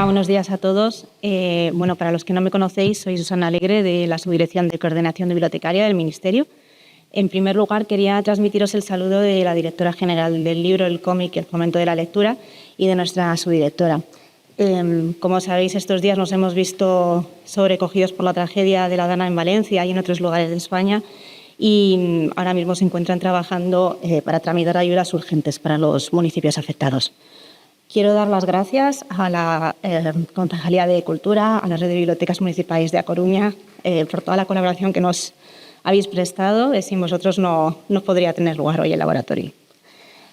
buenos días a todos. Bueno, para los que no me conocéis, soy Susana Alegre, de la Subdirección de Coordinación Bibliotecaria del Ministerio. En primer lugar, quería transmitiros el saludo de la directora general del libro, el cómic y el fomento de la lectura y de nuestra subdirectora. Como sabéis, estos días nos hemos visto sobrecogidos por la tragedia de la Dana en Valencia y en otros lugares de España, y ahora mismo se encuentran trabajando para tramitar ayudas urgentes para los municipios afectados. Quiero dar las gracias a la Concejalía de Cultura, a la Red de Bibliotecas Municipales de A Coruña, por toda la colaboración que nos habéis prestado. Sin vosotros no podría tener lugar hoy el laboratorio.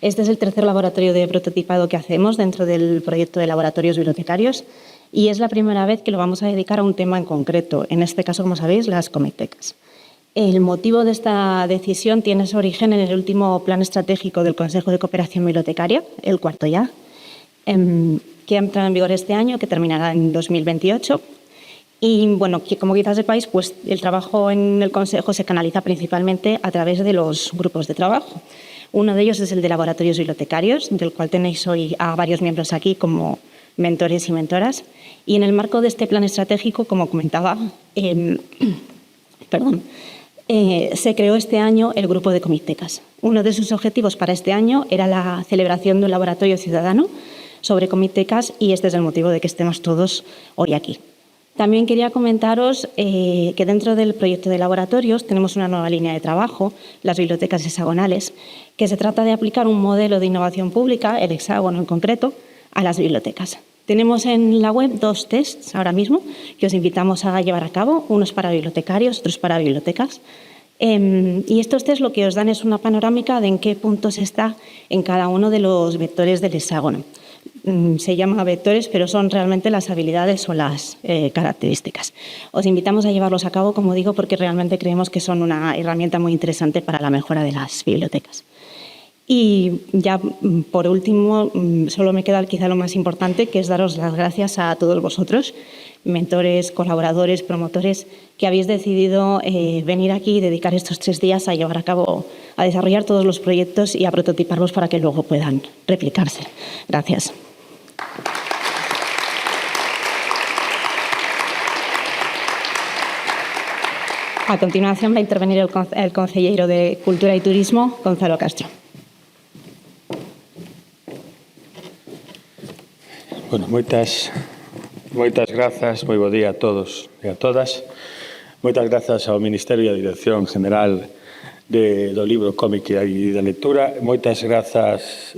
Este es el tercer laboratorio de prototipado que hacemos dentro del proyecto de laboratorios bibliotecarios y es la primera vez que lo vamos a dedicar a un tema en concreto, en este caso, como sabéis, las comictecas. El motivo de esta decisión tiene su origen en el último plan estratégico del Consejo de Cooperación Bibliotecaria, el cuarto ya, que ha entrado en vigor este año, que terminará en 2028. Y, bueno, como quizás sepáis, pues el trabajo en el Consejo se canaliza principalmente a través de los grupos de trabajo. Uno de ellos es el de laboratorios bibliotecarios, del cual tenéis hoy a varios miembros aquí como mentores y mentoras. Y en el marco de este plan estratégico, como comentaba, se creó este año el grupo de comictecas. Uno de sus objetivos para este año era la celebración de un laboratorio ciudadano sobre comictecas y este es el motivo de que estemos todos hoy aquí. También quería comentaros que dentro del proyecto de laboratorios tenemos una nueva línea de trabajo, las bibliotecas hexagonales, que se trata de aplicar un modelo de innovación pública, el hexágono en concreto, a las bibliotecas. Tenemos en la web 2 tests ahora mismo que os invitamos a llevar a cabo, unos para bibliotecarios, otros para bibliotecas. Y estos tests lo que os dan es una panorámica de en qué puntos está en cada uno de los vectores del hexágono. Se llama vectores, pero son realmente las habilidades o las características. Os invitamos a llevarlos a cabo, como digo, porque realmente creemos que son una herramienta muy interesante para la mejora de las bibliotecas. Y ya, por último, solo me queda quizá lo más importante, que es daros las gracias a todos vosotros, mentores, colaboradores, promotores, que habéis decidido venir aquí y dedicar estos 3 días a llevar a cabo, a desarrollar todos los proyectos y a prototiparlos para que luego puedan replicarse. Gracias. A continuación va a intervenir el concelleiro de Cultura y Turismo, Gonzalo Castro. Bueno, moitas grazas, moi bo día a todos e a todas. Moitas grazas ao Ministerio e á Dirección General do Libro, Cómic e da Lectura. Moitas grazas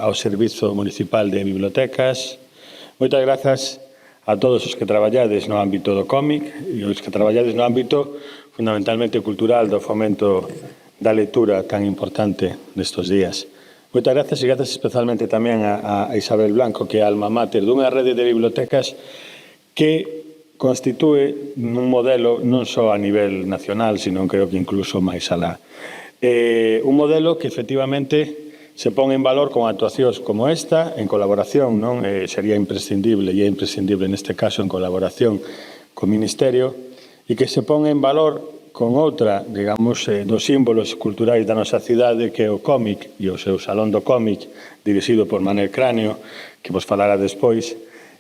ao Servizo Municipal de Bibliotecas. Moitas grazas a todos os que traballades no ámbito do cómic e os que traballades no ámbito fundamentalmente cultural do fomento da lectura tan importante nestes días. Moitas grazas e grazas especialmente tamén a Isabel Blanco, que é a alma mater dunha rede de bibliotecas que constitúe un modelo non só a nivel nacional, sino creo que incluso máis alá. Un modelo que efectivamente se pon en valor con actuacións como esta, en colaboración, non sería imprescindible, e é imprescindible neste caso en colaboración co Ministerio, e que se pon en valor con outra, digamos, dos símbolos culturais da nosa cidade, que é o cómic e o seu Salón do Cómic, dirixido por Manel Cráneo, que vos falará despois,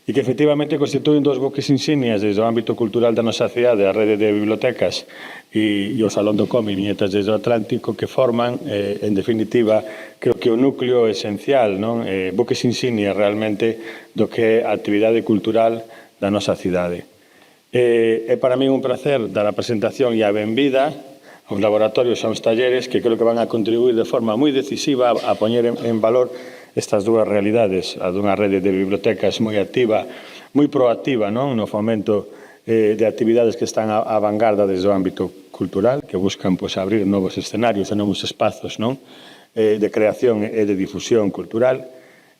e que efectivamente constituen dos buques insignias desde o ámbito cultural da nosa cidade, a rede de bibliotecas e o Salón do Cómic, Viñetas desde o Atlántico, que forman, en definitiva, creo que o núcleo esencial, non? Buques insignias realmente do que é a actividade cultural da nosa cidade. É para mí un placer dar a presentación e a benvida aos laboratorios e aos talleres que creo que van a contribuir de forma moi decisiva a poñer en valor estas dúas realidades, a dunha rede de bibliotecas moi activa, moi proactiva, non, no fomento de actividades que están á vanguarda desde o ámbito cultural, que buscan abrir novos escenarios e novos espazos, non, de creación e de difusión cultural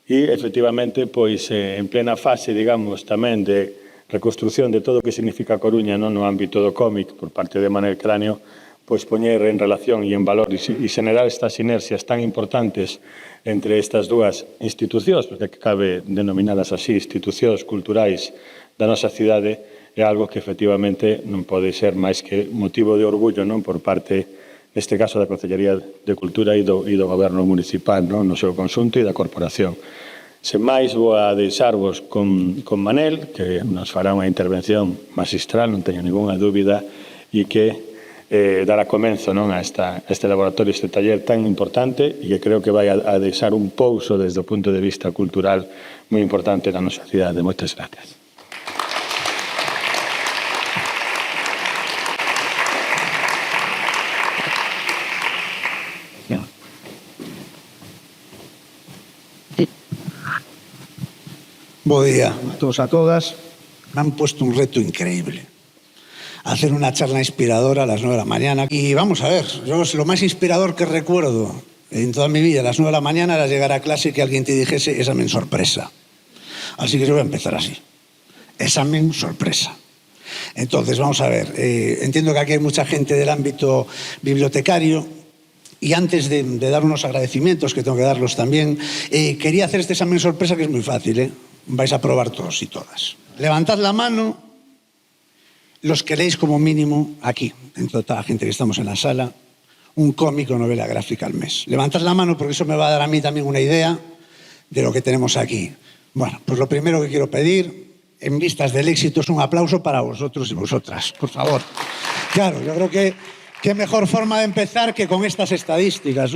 e, efectivamente, en plena fase, digamos, tamén de reconstrucción de todo o que significa Coruña no ámbito do cómic por parte de Manel Cráneo, poñer en relación e en valor e xenerar estas sinerxias tan importantes entre estas dúas institucións, porque cabe denominadas así, institucións culturais da nosa cidade, é algo que efectivamente non pode ser máis que motivo de orgullo non por parte, neste caso, da Concellería de Cultura e do Goberno Municipal no seu conxunto e da Corporación. Sen máis, vou a deixarvos con Manel, que nos fará unha intervención magistral, non teño ninguna dúbida, e que dará comenzo a este laboratorio, este taller tan importante, e que creo que vai a deixar un pouso desde o punto de vista cultural moi importante na nosa cidade. Moitas gracias. Bo día a todos a todas. Me han puesto un reto increíble. Hacer una charla inspiradora a las 9 de la mañana. Y vamos a ver, yo lo más inspirador que recuerdo en toda mi vida a las 9 de la mañana era llegar a clase y que alguien te dijese examen sorpresa. Así que yo voy a empezar así. Examen sorpresa. Entonces, vamos a ver, entiendo que aquí hay mucha gente del ámbito bibliotecario. Y antes de dar unos agradecimientos, que tengo que darlos también, quería hacer este examen sorpresa, que es muy fácil, vais a probar todos y todas. Levantad la mano los que leéis como mínimo aquí, dentro de toda la gente que estamos en la sala, un cómic o novela gráfica al mes. Levantad la mano porque eso me va a dar a mí también una idea de lo que tenemos aquí. Bueno, pues lo primero que quiero pedir, en vistas del éxito, es un aplauso para vosotros y vosotras, por favor. Claro, yo creo que qué mejor forma de empezar que con estas estadísticas.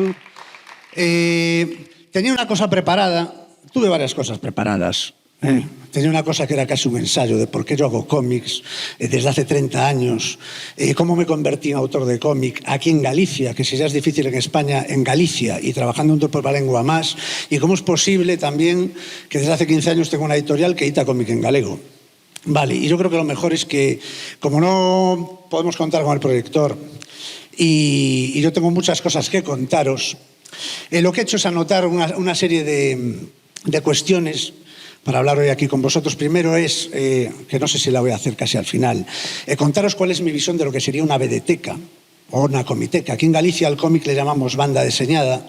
Tenía una cosa preparada, tuve varias cosas preparadas. Tenía una cosa que era casi un ensayo de por qué yo hago cómics desde hace 30 años, cómo me convertí en autor de cómic aquí en Galicia, que si ya es difícil en España, en Galicia, y trabajando un por la lengua más, y cómo es posible también que desde hace 15 años tengo una editorial que edita cómic en galego. Vale, y yo creo que lo mejor es que, como no podemos contar con el proyector, y yo tengo muchas cosas que contaros, lo que he hecho es anotar una serie de cuestiones para hablar hoy aquí con vosotros. Primero es, que no sé si la voy a hacer casi al final, contaros cuál es mi visión de lo que sería una vedeteca o una comiteca. Aquí en Galicia al cómic le llamamos banda deseñada,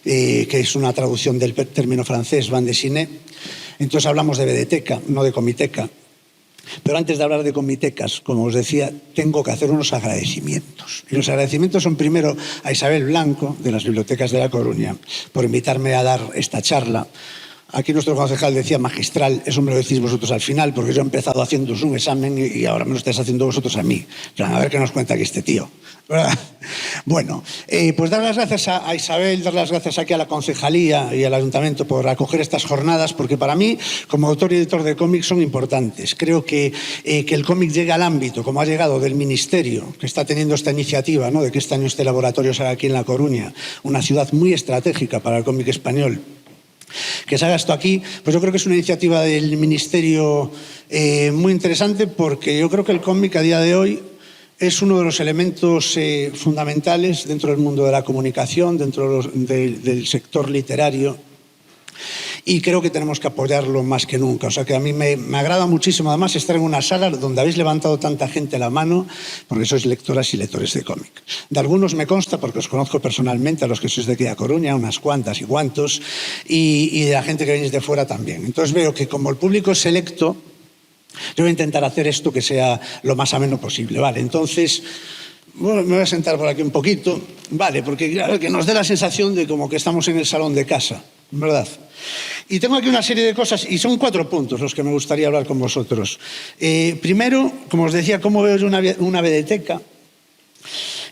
que es una traducción del término francés bande dessinée. Entonces hablamos de vedeteca, no de comiteca. Pero antes de hablar de comitecas, como os decía, tengo que hacer unos agradecimientos. Y los agradecimientos son primero a Isabel Blanco, de las Bibliotecas de La Coruña, por invitarme a dar esta charla. Aquí nuestro concejal decía magistral, eso me lo decís vosotros al final, porque yo he empezado haciéndoos un examen y ahora me lo estáis haciendo vosotros a mí. A ver qué nos cuenta aquí este tío. ¿Verdad? Bueno, pues dar las gracias a Isabel, dar las gracias aquí a la concejalía y al ayuntamiento por acoger estas jornadas, porque para mí, como autor y editor de cómics, son importantes. Creo que el cómic llegue al ámbito, como ha llegado del Ministerio, que está teniendo esta iniciativa, ¿no?, de que este año este laboratorio se haga aquí en La Coruña, una ciudad muy estratégica para el cómic español. Que se haga esto aquí, pues yo creo que es una iniciativa del Ministerio muy interesante, porque yo creo que el cómic a día de hoy es uno de los elementos fundamentales dentro del mundo de la comunicación, dentro del sector literario, y creo que tenemos que apoyarlo más que nunca. O sea que a mí me agrada muchísimo además estar en una sala donde habéis levantado tanta gente la mano, porque sois lectoras y lectores de cómic. De algunos me consta, porque os conozco personalmente, a los que sois de aquí a Coruña, unas cuantas y cuantos, y de la gente que venís de fuera también. Entonces veo que como el público es selecto, yo voy a intentar hacer esto que sea lo más ameno posible. Vale, entonces, bueno, me voy a sentar por aquí un poquito, vale, porque claro, que nos dé la sensación de como que estamos en el salón de casa, ¿verdad? Y tengo aquí una serie de cosas, y son 4 puntos los que me gustaría hablar con vosotros. Primero, como os decía, cómo veo yo una vedeteca.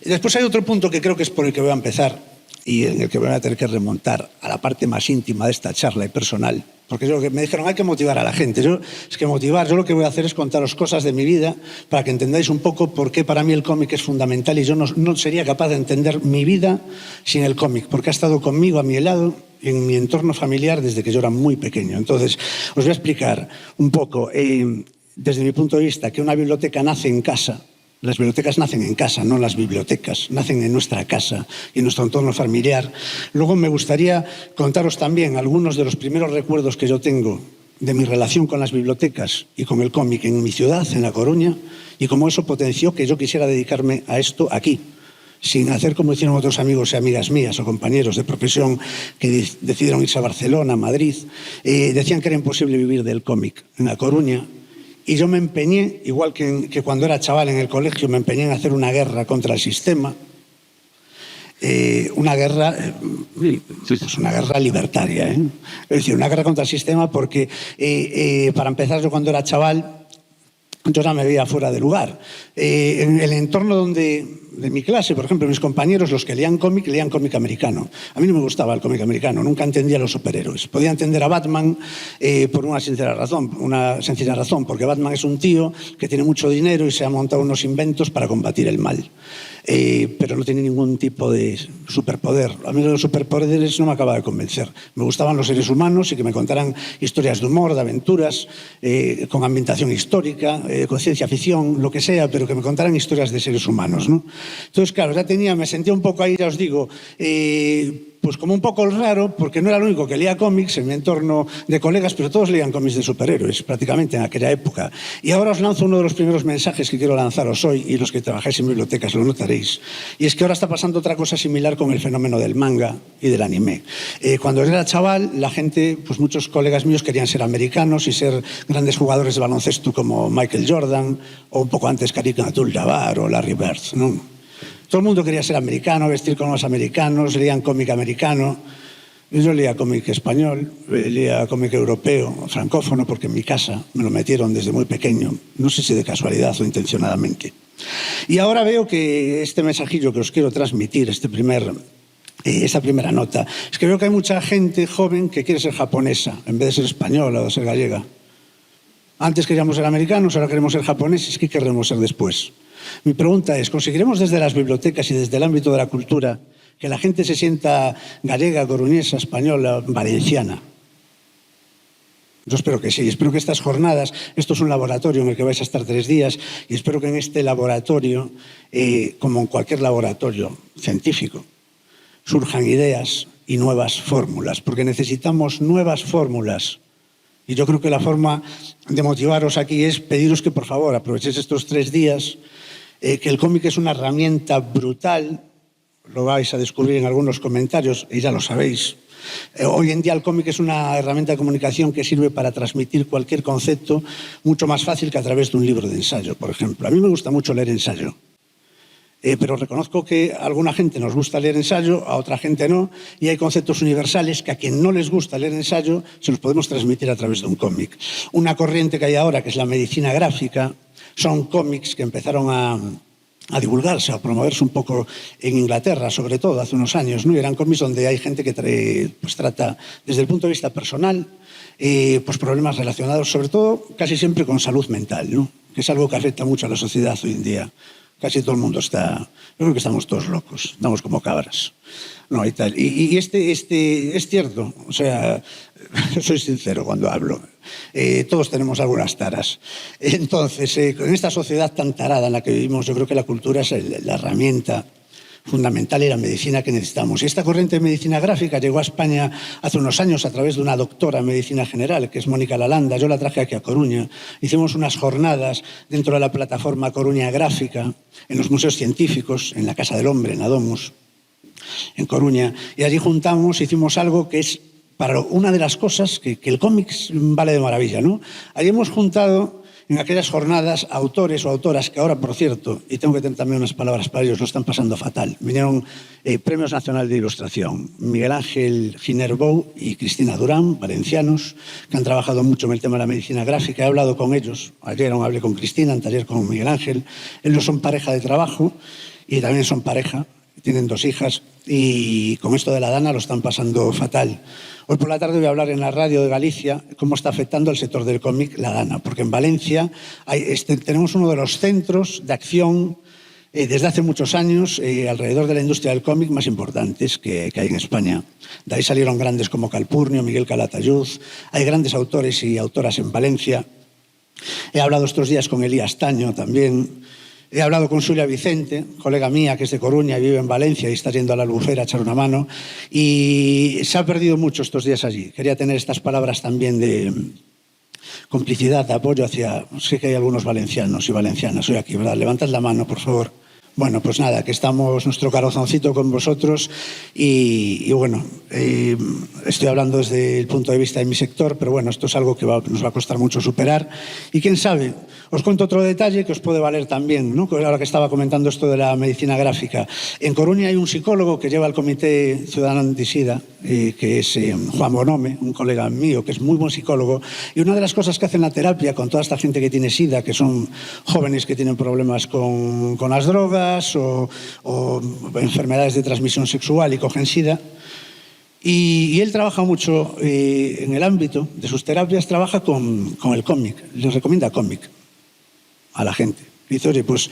Después hay otro punto que creo que es por el que voy a empezar, y en el que voy a tener que remontar a la parte más íntima de esta charla y personal, porque me dijeron hay que motivar a la gente. Yo lo que voy a hacer es contaros cosas de mi vida para que entendáis un poco por qué para mí el cómic es fundamental, y yo no sería capaz de entender mi vida sin el cómic, porque ha estado conmigo, a mi lado, en mi entorno familiar desde que yo era muy pequeño. Entonces, os voy a explicar un poco, desde mi punto de vista, que una biblioteca nace en casa. Las bibliotecas nacen en casa, no las bibliotecas, nacen en nuestra casa y en nuestro entorno familiar. Luego me gustaría contaros también algunos de los primeros recuerdos que yo tengo de mi relación con las bibliotecas y con el cómic en mi ciudad, en La Coruña, y cómo eso potenció que yo quisiera dedicarme a esto aquí, sin hacer como hicieron otros amigos y amigas mías o compañeros de profesión que decidieron irse a Barcelona, a Madrid. Decían que era imposible vivir del cómic en La Coruña. Y yo me empeñé, igual que cuando era chaval en el colegio, me empeñé en hacer una guerra contra el sistema. una guerra, pues una guerra libertaria, ¿eh? Es decir, una guerra contra el sistema porque, para empezar, yo cuando era chaval, yo ya me veía fuera de lugar. En el entorno de mi clase, por ejemplo, mis compañeros, los que leían cómic americano. A mí no me gustaba el cómic americano, nunca entendía a los superhéroes. Podía entender a Batman por una sencilla razón, porque Batman es un tío que tiene mucho dinero y se ha montado unos inventos para combatir el mal. Pero no tiene ningún tipo de superpoder. A mí los superpoderes no me acaba de convencer. Me gustaban los seres humanos y que me contaran historias de humor, de aventuras, con ambientación histórica, con ciencia ficción, lo que sea, pero que me contaran historias de seres humanos, ¿no? Entonces, claro, me sentía un poco ahí, ya os digo, pues como un poco raro, porque no era el único que leía cómics en mi entorno de colegas, pero todos leían cómics de superhéroes, prácticamente en aquella época. Y ahora os lanzo uno de los primeros mensajes que quiero lanzaros hoy, y los que trabajáis en bibliotecas lo notaréis, y es que ahora está pasando otra cosa similar con el fenómeno del manga y del anime. Cuando yo era chaval, la gente, pues muchos colegas míos querían ser americanos y ser grandes jugadores de baloncesto como Michael Jordan, o un poco antes Karim Abdul-Jabbar o Larry Bird, ¿no? Todo el mundo quería ser americano, vestir con los americanos, leían cómic americano. Yo leía cómic español, leía cómic europeo, francófono, porque en mi casa me lo metieron desde muy pequeño, no sé si de casualidad o intencionadamente. Y ahora veo que este mensajillo que os quiero transmitir, esta primera nota, es que veo que hay mucha gente joven que quiere ser japonesa en vez de ser española o de ser gallega. Antes queríamos ser americanos, ahora queremos ser japoneses, ¿qué queremos ser después? Mi pregunta es, ¿conseguiremos desde las bibliotecas y desde el ámbito de la cultura que la gente se sienta gallega, coruñesa, española, valenciana? Yo espero que sí. Espero que estas jornadas, esto es un laboratorio en el que vais a estar 3 días, y espero que en este laboratorio, como en cualquier laboratorio científico, surjan ideas y nuevas fórmulas, porque necesitamos nuevas fórmulas. Y yo creo que la forma de motivaros aquí es pediros que, por favor, aprovechéis estos 3 días, que el cómic es una herramienta brutal, lo vais a descubrir en algunos comentarios y ya lo sabéis. Hoy en día el cómic es una herramienta de comunicación que sirve para transmitir cualquier concepto mucho más fácil que a través de un libro de ensayo, por ejemplo. A mí me gusta mucho leer ensayo, pero reconozco que a alguna gente nos gusta leer ensayo, a otra gente no, y hay conceptos universales que a quien no les gusta leer ensayo se los podemos transmitir a través de un cómic. Una corriente que hay ahora, que es la medicina gráfica, son cómics que empezaron a divulgarse, a promoverse un poco en Inglaterra, sobre todo hace unos años, ¿no? Y eran cómics donde hay gente que trata desde el punto de vista personal pues problemas relacionados, sobre todo, casi siempre con salud mental, ¿no? Que es algo que afecta mucho a la sociedad hoy en día. Casi todo el mundo yo creo que estamos todos locos, estamos como cabras. No, y tal. Y este es cierto, o sea, soy sincero cuando hablo. Todos tenemos algunas taras. Entonces, en esta sociedad tan tarada en la que vivimos, yo creo que la cultura es la herramienta fundamental y la medicina que necesitamos. Y esta corriente de medicina gráfica llegó a España hace unos años a través de una doctora en medicina general, que es Mónica Lalanda. Yo la traje aquí a Coruña. Hicimos unas jornadas dentro de la plataforma Coruña Gráfica, en los museos científicos, en la Casa del Hombre, en la Domus, en Coruña. Y allí hicimos algo que es para una de las cosas que el cómic vale de maravilla, ¿no? Allí hemos juntado en aquellas jornadas autores o autoras que ahora, por cierto, y tengo que tener también unas palabras para ellos, lo están pasando fatal. Vinieron Premios Nacional de Ilustración, Miguel Ángel Ginerbou y Cristina Durán, valencianos, que han trabajado mucho en el tema de la medicina gráfica. He hablado con ellos, ayer aún hablé con Cristina, anteayer con Miguel Ángel. Ellos son pareja de trabajo y también son pareja, tienen 2 hijas, y con esto de la Dana lo están pasando fatal. Hoy por la tarde voy a hablar en la radio de Galicia cómo está afectando al sector del cómic la Dana, porque en Valencia tenemos uno de los centros de acción desde hace muchos años alrededor de la industria del cómic más importantes que hay en España. De ahí salieron grandes como Calpurnio, Miguel Calatayud. Hay grandes autores y autoras en Valencia. He hablado estos días con Elías Taño también. He hablado con Xulia Vicente, colega mía que es de Coruña y vive en Valencia y está yendo a la Albufera a echar una mano, y se ha perdido mucho estos días allí. Quería tener estas palabras también de complicidad, de apoyo hacia... Sé que hay algunos valencianos y valencianas hoy aquí, ¿verdad? Levantad la mano, por favor. Bueno, pues nada, que estamos nuestro corazoncito con vosotros y bueno, estoy hablando desde el punto de vista de mi sector, pero bueno, esto es algo que nos va a costar mucho superar y quién sabe, os cuento otro detalle que os puede valer también, ¿no? Ahora que estaba comentando esto de la medicina gráfica. En Coruña hay un psicólogo que lleva el Comité Ciudadano Antisida, que es Juan Bonome, un colega mío que es muy buen psicólogo, y una de las cosas que hace en la terapia con toda esta gente que tiene SIDA, que son jóvenes que tienen problemas con las drogas, o enfermedades de transmisión sexual y cogen SIDA. Y él trabaja mucho en el ámbito de sus terapias, trabaja con el cómic, les recomienda cómic a la gente. Dice, oye, pues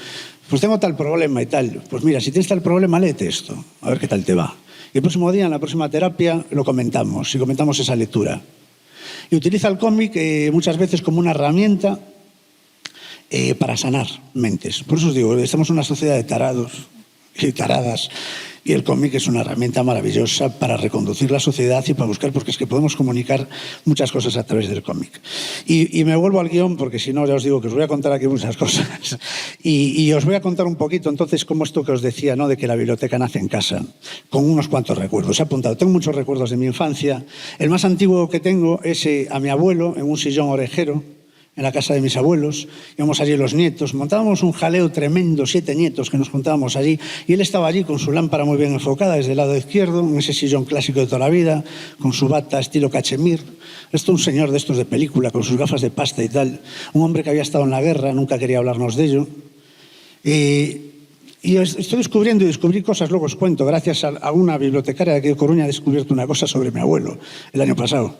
tengo tal problema y tal. Pues mira, si tienes tal problema, léete esto, a ver qué tal te va. Y el próximo día, en la próxima terapia, lo comentamos, y comentamos esa lectura. Y utiliza el cómic muchas veces como una herramienta para sanar mentes. Por eso os digo, estamos en una sociedad de tarados y taradas y el cómic es una herramienta maravillosa para reconducir la sociedad y para buscar, porque es que podemos comunicar muchas cosas a través del cómic. Y me vuelvo al guión, porque si no ya os digo que os voy a contar aquí muchas cosas. Y os voy a contar un poquito entonces cómo esto que os decía, ¿no?, de que la biblioteca nace en casa, con unos cuantos recuerdos. He apuntado, tengo muchos recuerdos de mi infancia. El más antiguo que tengo es a mi abuelo en un sillón orejero, en la casa de mis abuelos, íbamos allí los nietos, montábamos un jaleo tremendo, 7 nietos que nos juntábamos allí, y él estaba allí con su lámpara muy bien enfocada desde el lado izquierdo, en ese sillón clásico de toda la vida, con su bata estilo cachemir. Esto un señor de estos de película, con sus gafas de pasta y tal, un hombre que había estado en la guerra, nunca quería hablarnos de ello. Y estoy descubriendo y descubrí cosas, luego os cuento, gracias a una bibliotecaria de aquí de Coruña he descubierto una cosa sobre mi abuelo el año pasado.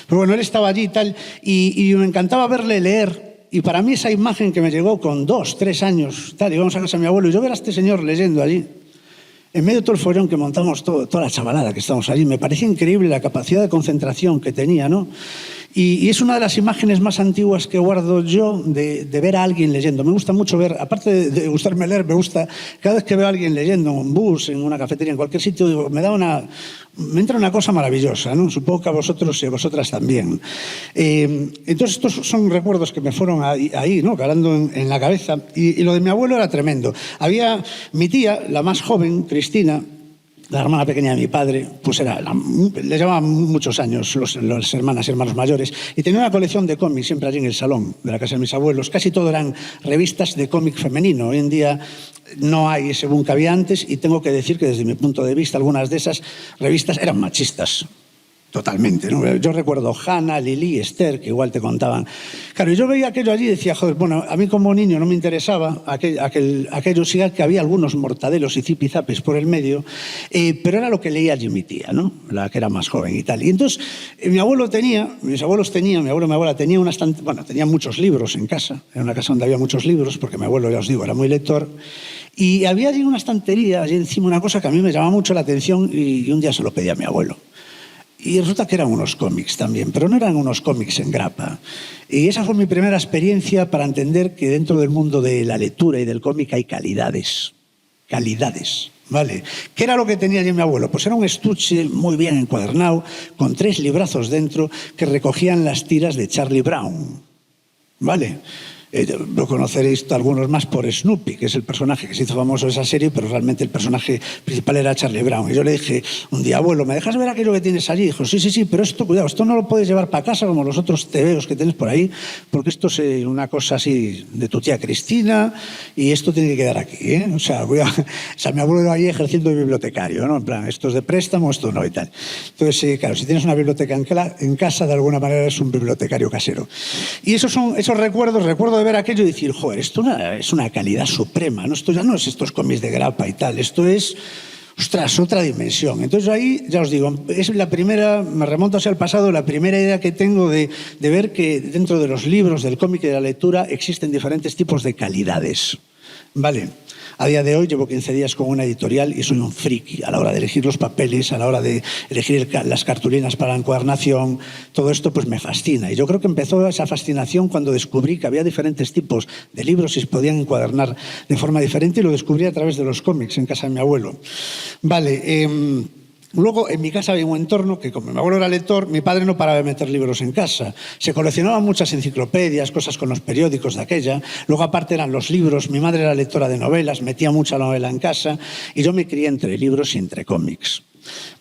Pero bueno, él estaba allí y tal, y me encantaba verle leer. Y para mí esa imagen que me llegó con 2, 3 años, tal, íbamos a casa de mi abuelo, y yo ver a este señor leyendo allí, en medio de todo el follón que montamos, toda la chavalada que estamos allí, me parecía increíble la capacidad de concentración que tenía, ¿no? Y es una de las imágenes más antiguas que guardo yo de ver a alguien leyendo. Me gusta mucho ver, aparte de gustarme leer, me gusta, cada vez que veo a alguien leyendo en un bus, en una cafetería, en cualquier sitio, digo, me entra una cosa maravillosa, ¿no? Supongo que a vosotros y a vosotras también. Entonces estos son recuerdos que me fueron ahí, ¿no?, calando en la cabeza. Y lo de mi abuelo era tremendo. Había mi tía, la más joven, Cristina, la hermana pequeña de mi padre, pues le llevaban muchos años las hermanas y hermanos mayores, y tenía una colección de cómics siempre allí en el salón de la casa de mis abuelos. Casi todo eran revistas de cómic femenino. Hoy en día no hay ese boom que había antes, y tengo que decir que desde mi punto de vista algunas de esas revistas eran machistas. Totalmente, ¿no? Yo recuerdo Hannah, Lili, Esther, que igual te contaban. Claro, yo veía aquello allí y decía, joder, bueno, a mí como niño no me interesaba aquello, sí que había algunos mortadelos y zipizapes por el medio, pero era lo que leía allí mi tía, ¿no?, la que era más joven y tal. Y entonces mi abuelo y mi abuela tenían tenían muchos libros en casa, era una casa donde había muchos libros, porque mi abuelo, ya os digo, era muy lector, y había allí una estantería, allí encima una cosa que a mí me llamaba mucho la atención, y un día se lo pedí a mi abuelo. Y resulta que eran unos cómics también, pero no eran unos cómics en grapa. Y esa fue mi primera experiencia para entender que dentro del mundo de la lectura y del cómic hay calidades. Calidades, ¿vale? ¿Qué era lo que tenía allí mi abuelo? Pues era un estuche muy bien encuadernado, con 3 librazos dentro que recogían las tiras de Charlie Brown, ¿vale? Lo conoceréis algunos más por Snoopy, que es el personaje que se hizo famoso de esa serie, pero realmente el personaje principal era Charlie Brown. Y yo le dije un día, abuelo, ¿me dejas ver aquello que tienes allí? Y dijo, sí, pero esto, cuidado, esto no lo puedes llevar para casa como los otros tebeos que tienes por ahí, porque esto es una cosa así de tu tía Cristina, y esto tiene que quedar aquí, ¿eh? O sea, mi abuelo allí ejerciendo de bibliotecario, ¿no? En plan, esto es de préstamo, esto no y tal. Entonces, claro, si tienes una biblioteca en casa, de alguna manera eres un bibliotecario casero. Y esos recuerdo de ver aquello y decir, joder, esto es una calidad suprema, ¿no? Esto ya no es estos cómics de grapa y tal, esto es, ostras, otra dimensión. Entonces ahí, ya os digo, es la primera, me remonto hacia el pasado, la primera idea que tengo de ver que dentro de los libros, del cómic y de la lectura existen diferentes tipos de calidades, ¿vale? A día de hoy llevo 15 días con una editorial y soy un friki a la hora de elegir los papeles, a la hora de elegir las cartulinas para la encuadernación. Todo esto pues me fascina. Y yo creo que empezó esa fascinación cuando descubrí que había diferentes tipos de libros y se podían encuadernar de forma diferente, y lo descubrí a través de los cómics en casa de mi abuelo. Vale, Luego, en mi casa había un entorno que, como mi abuelo era lector, mi padre no paraba de meter libros en casa. Se coleccionaban muchas enciclopedias, cosas con los periódicos de aquella. Luego, aparte, eran los libros. Mi madre era lectora de novelas, metía mucha novela en casa. Y yo me crié entre libros y entre cómics.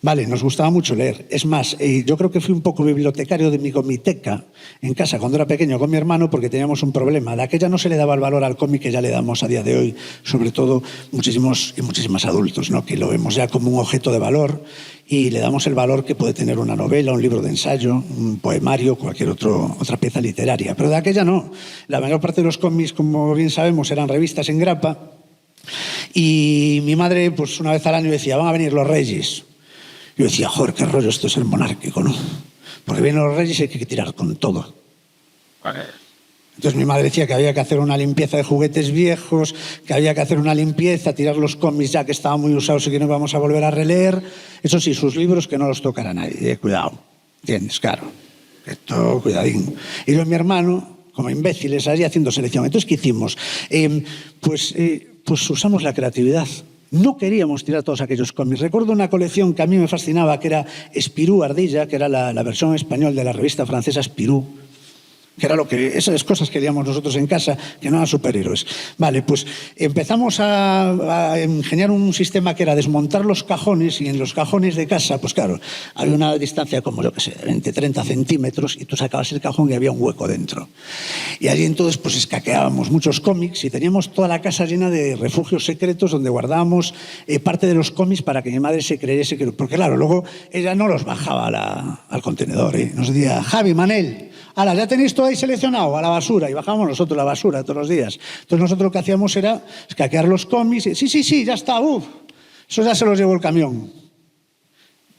Vale, nos gustaba mucho leer. Es más, yo creo que fui un poco bibliotecario de mi comiteca en casa cuando era pequeño con mi hermano porque teníamos un problema. De aquella no se le daba el valor al cómic que ya le damos a día de hoy, sobre todo muchísimos y muchísimas adultos, ¿no? Que lo vemos ya como un objeto de valor y le damos el valor que puede tener una novela, un libro de ensayo, un poemario, cualquier otra pieza literaria. Pero de aquella no. La mayor parte de los cómics, como bien sabemos, eran revistas en grapa y mi madre, pues una vez al año decía, van a venir los Reyes. Yo decía, joder, qué rollo esto es el monárquico, ¿no? Porque vienen los Reyes y hay que tirar con todo. Entonces mi madre decía que había que hacer una limpieza de juguetes viejos, que había que hacer una limpieza, tirar los cómics ya que estaban muy usados y que no íbamos a volver a releer. Eso sí, sus libros que no los tocara nadie, cuidado. ¿Entiendes? Claro. Esto, cuidadín. Y yo y mi hermano, como imbéciles, allí haciendo selección. Entonces, ¿qué hicimos? Pues usamos la creatividad. No queríamos tirar todos aquellos cómics. Recuerdo una colección que a mí me fascinaba, que era Spirou Ardilla, que era la versión en español de la revista francesa Spirou, que era esas cosas que leíamos nosotros en casa, que no eran superhéroes. Vale, pues empezamos a ingeniar un sistema que era desmontar los cajones, y en los cajones de casa, pues claro, había una distancia como, yo qué sé, de 20, 30 centímetros, y tú sacabas el cajón y había un hueco dentro. Y allí entonces pues escaqueábamos muchos cómics y teníamos toda la casa llena de refugios secretos donde guardábamos parte de los cómics para que mi madre se creyese que... Porque claro, luego ella no los bajaba al contenedor, ¿eh? Nos decía, Javi, Manel, ala, ya tenéis todo ahí seleccionado, a la basura. Y bajábamos nosotros la basura todos los días. Entonces nosotros lo que hacíamos era escaquear los cómics. Y, sí, ya está, eso ya se los llevó el camión.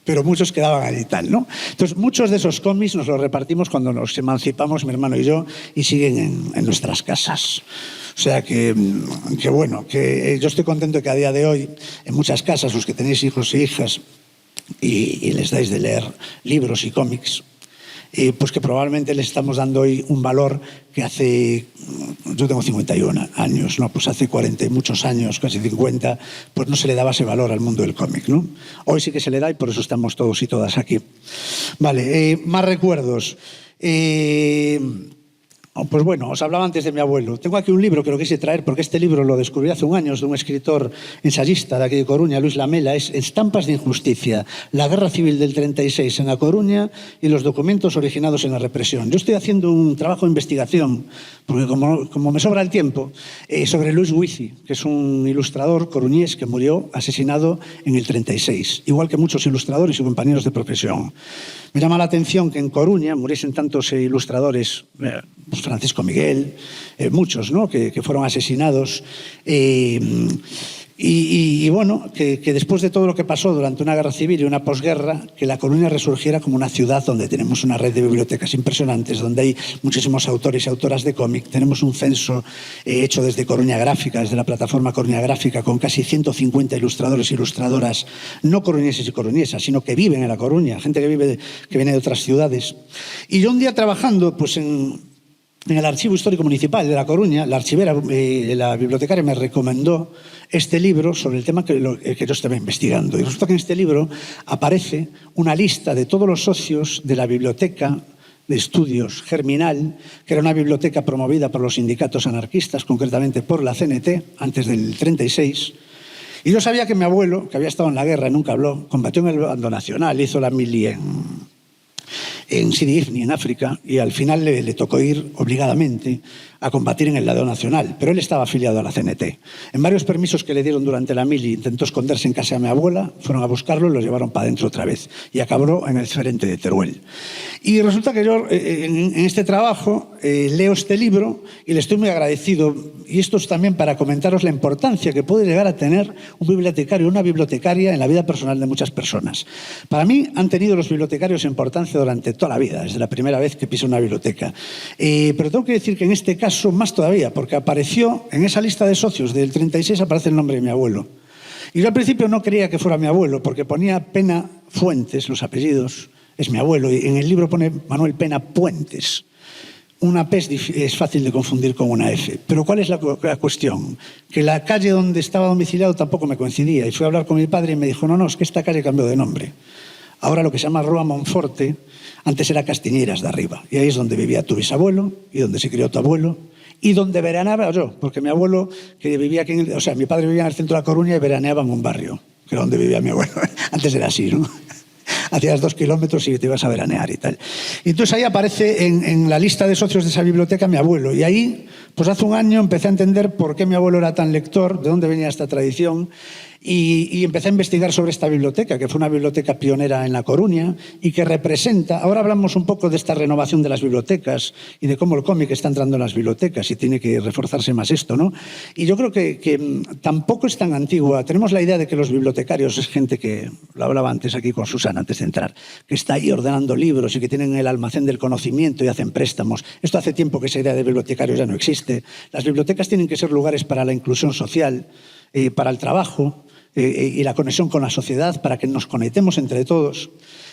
Pero muchos quedaban allí y tal, ¿no? Entonces muchos de esos cómics nos los repartimos cuando nos emancipamos, mi hermano y yo, y siguen en nuestras casas. O sea que bueno, que yo estoy contento que a día de hoy, en muchas casas, los que tenéis hijos e hijas, y les dais de leer libros y cómics, pues que probablemente le estamos dando hoy un valor que hace, yo tengo 51 años, ¿no? Pues hace 40 y muchos años, casi 50, pues no se le daba ese valor al mundo del cómic, ¿no? Hoy sí que se le da y por eso estamos todos y todas aquí. Vale, más recuerdos. Pues bueno, os hablaba antes de mi abuelo. Tengo aquí un libro que lo quise traer porque este libro lo descubrí hace un año, es de un escritor ensayista de aquí de Coruña, Luis Lamela. Es Estampas de injusticia, la guerra civil del 36 en A Coruña y los documentos originados en la represión. Yo estoy haciendo un trabajo de investigación, porque como me sobra el tiempo, sobre Luis Huici, que es un ilustrador coruñés que murió asesinado en el 36, igual que muchos ilustradores y compañeros de profesión. Me llama la atención que en Coruña muriesen tantos ilustradores, pues Francisco Miguel, muchos, ¿no? que fueron asesinados. Y bueno, que después de todo lo que pasó durante una guerra civil y una posguerra, que La Coruña resurgiera como una ciudad donde tenemos una red de bibliotecas impresionantes, donde hay muchísimos autores y autoras de cómic. Tenemos un censo hecho desde Coruña Gráfica, desde la plataforma Coruña Gráfica, con casi 150 ilustradores e ilustradoras, no coruñeses y coruñesas, sino que viven en La Coruña, gente que viene de otras ciudades. Y yo un día trabajando pues en el Archivo Histórico Municipal de La Coruña, la archivera, la bibliotecaria me recomendó este libro sobre el tema que yo estaba investigando. Y resulta que en este libro aparece una lista de todos los socios de la Biblioteca de Estudios Germinal, que era una biblioteca promovida por los sindicatos anarquistas, concretamente por la CNT, antes del 36. Y yo sabía que mi abuelo, que había estado en la guerra y nunca habló, combatió en el bando nacional, hizo la mili en Sidi Ifni, en África, y al final le tocó ir obligadamente a combatir en el lado nacional, pero él estaba afiliado a la CNT. En varios permisos que le dieron durante la mili intentó esconderse en casa de mi abuela, fueron a buscarlo y lo llevaron para adentro otra vez, y acabó en el frente de Teruel. Y resulta que yo en este trabajo leo este libro y le estoy muy agradecido, y esto es también para comentaros la importancia que puede llegar a tener un bibliotecario o una bibliotecaria en la vida personal de muchas personas. Para mí han tenido los bibliotecarios importancia durante toda la vida, desde la primera vez que piso una biblioteca. Pero tengo que decir que en este caso más todavía, porque apareció en esa lista de socios del 36, aparece el nombre de mi abuelo. Y yo al principio no creía que fuera mi abuelo, porque ponía Pena Fuentes, los apellidos, es mi abuelo, y en el libro pone Manuel Pena Puentes. Una P es fácil de confundir con una F. Pero ¿cuál es la cuestión? Que la calle donde estaba domiciliado tampoco me coincidía. Y fui a hablar con mi padre y me dijo, no, es que esta calle cambió de nombre. Ahora lo que se llama Rua Monforte, antes era Castiñeiras de Arriba. Y ahí es donde vivía tu bisabuelo y donde se crió tu abuelo. Y donde veraneaba yo, porque mi abuelo, que vivía aquí, mi padre vivía en el centro de La Coruña y veraneaba en un barrio, que era donde vivía mi abuelo. Antes era así, ¿no? Hacías 2 kilómetros y te ibas a veranear y tal. Y entonces ahí aparece en la lista de socios de esa biblioteca mi abuelo. Y ahí, pues hace un año empecé a entender por qué mi abuelo era tan lector, de dónde venía esta tradición. Y empecé a investigar sobre esta biblioteca, que fue una biblioteca pionera en La Coruña y que representa, ahora hablamos un poco de esta renovación de las bibliotecas y de cómo el cómic está entrando en las bibliotecas y tiene que reforzarse más esto, ¿no? Y yo creo que tampoco es tan antigua. Tenemos la idea de que los bibliotecarios es gente que, lo hablaba antes aquí con Susana, antes de entrar, que está ahí ordenando libros y que tienen el almacén del conocimiento y hacen préstamos. Esto hace tiempo que esa idea de bibliotecarios ya no existe. Las bibliotecas tienen que ser lugares para la inclusión social, para el trabajo, y la conexión con la sociedad, para que nos conectemos entre todos,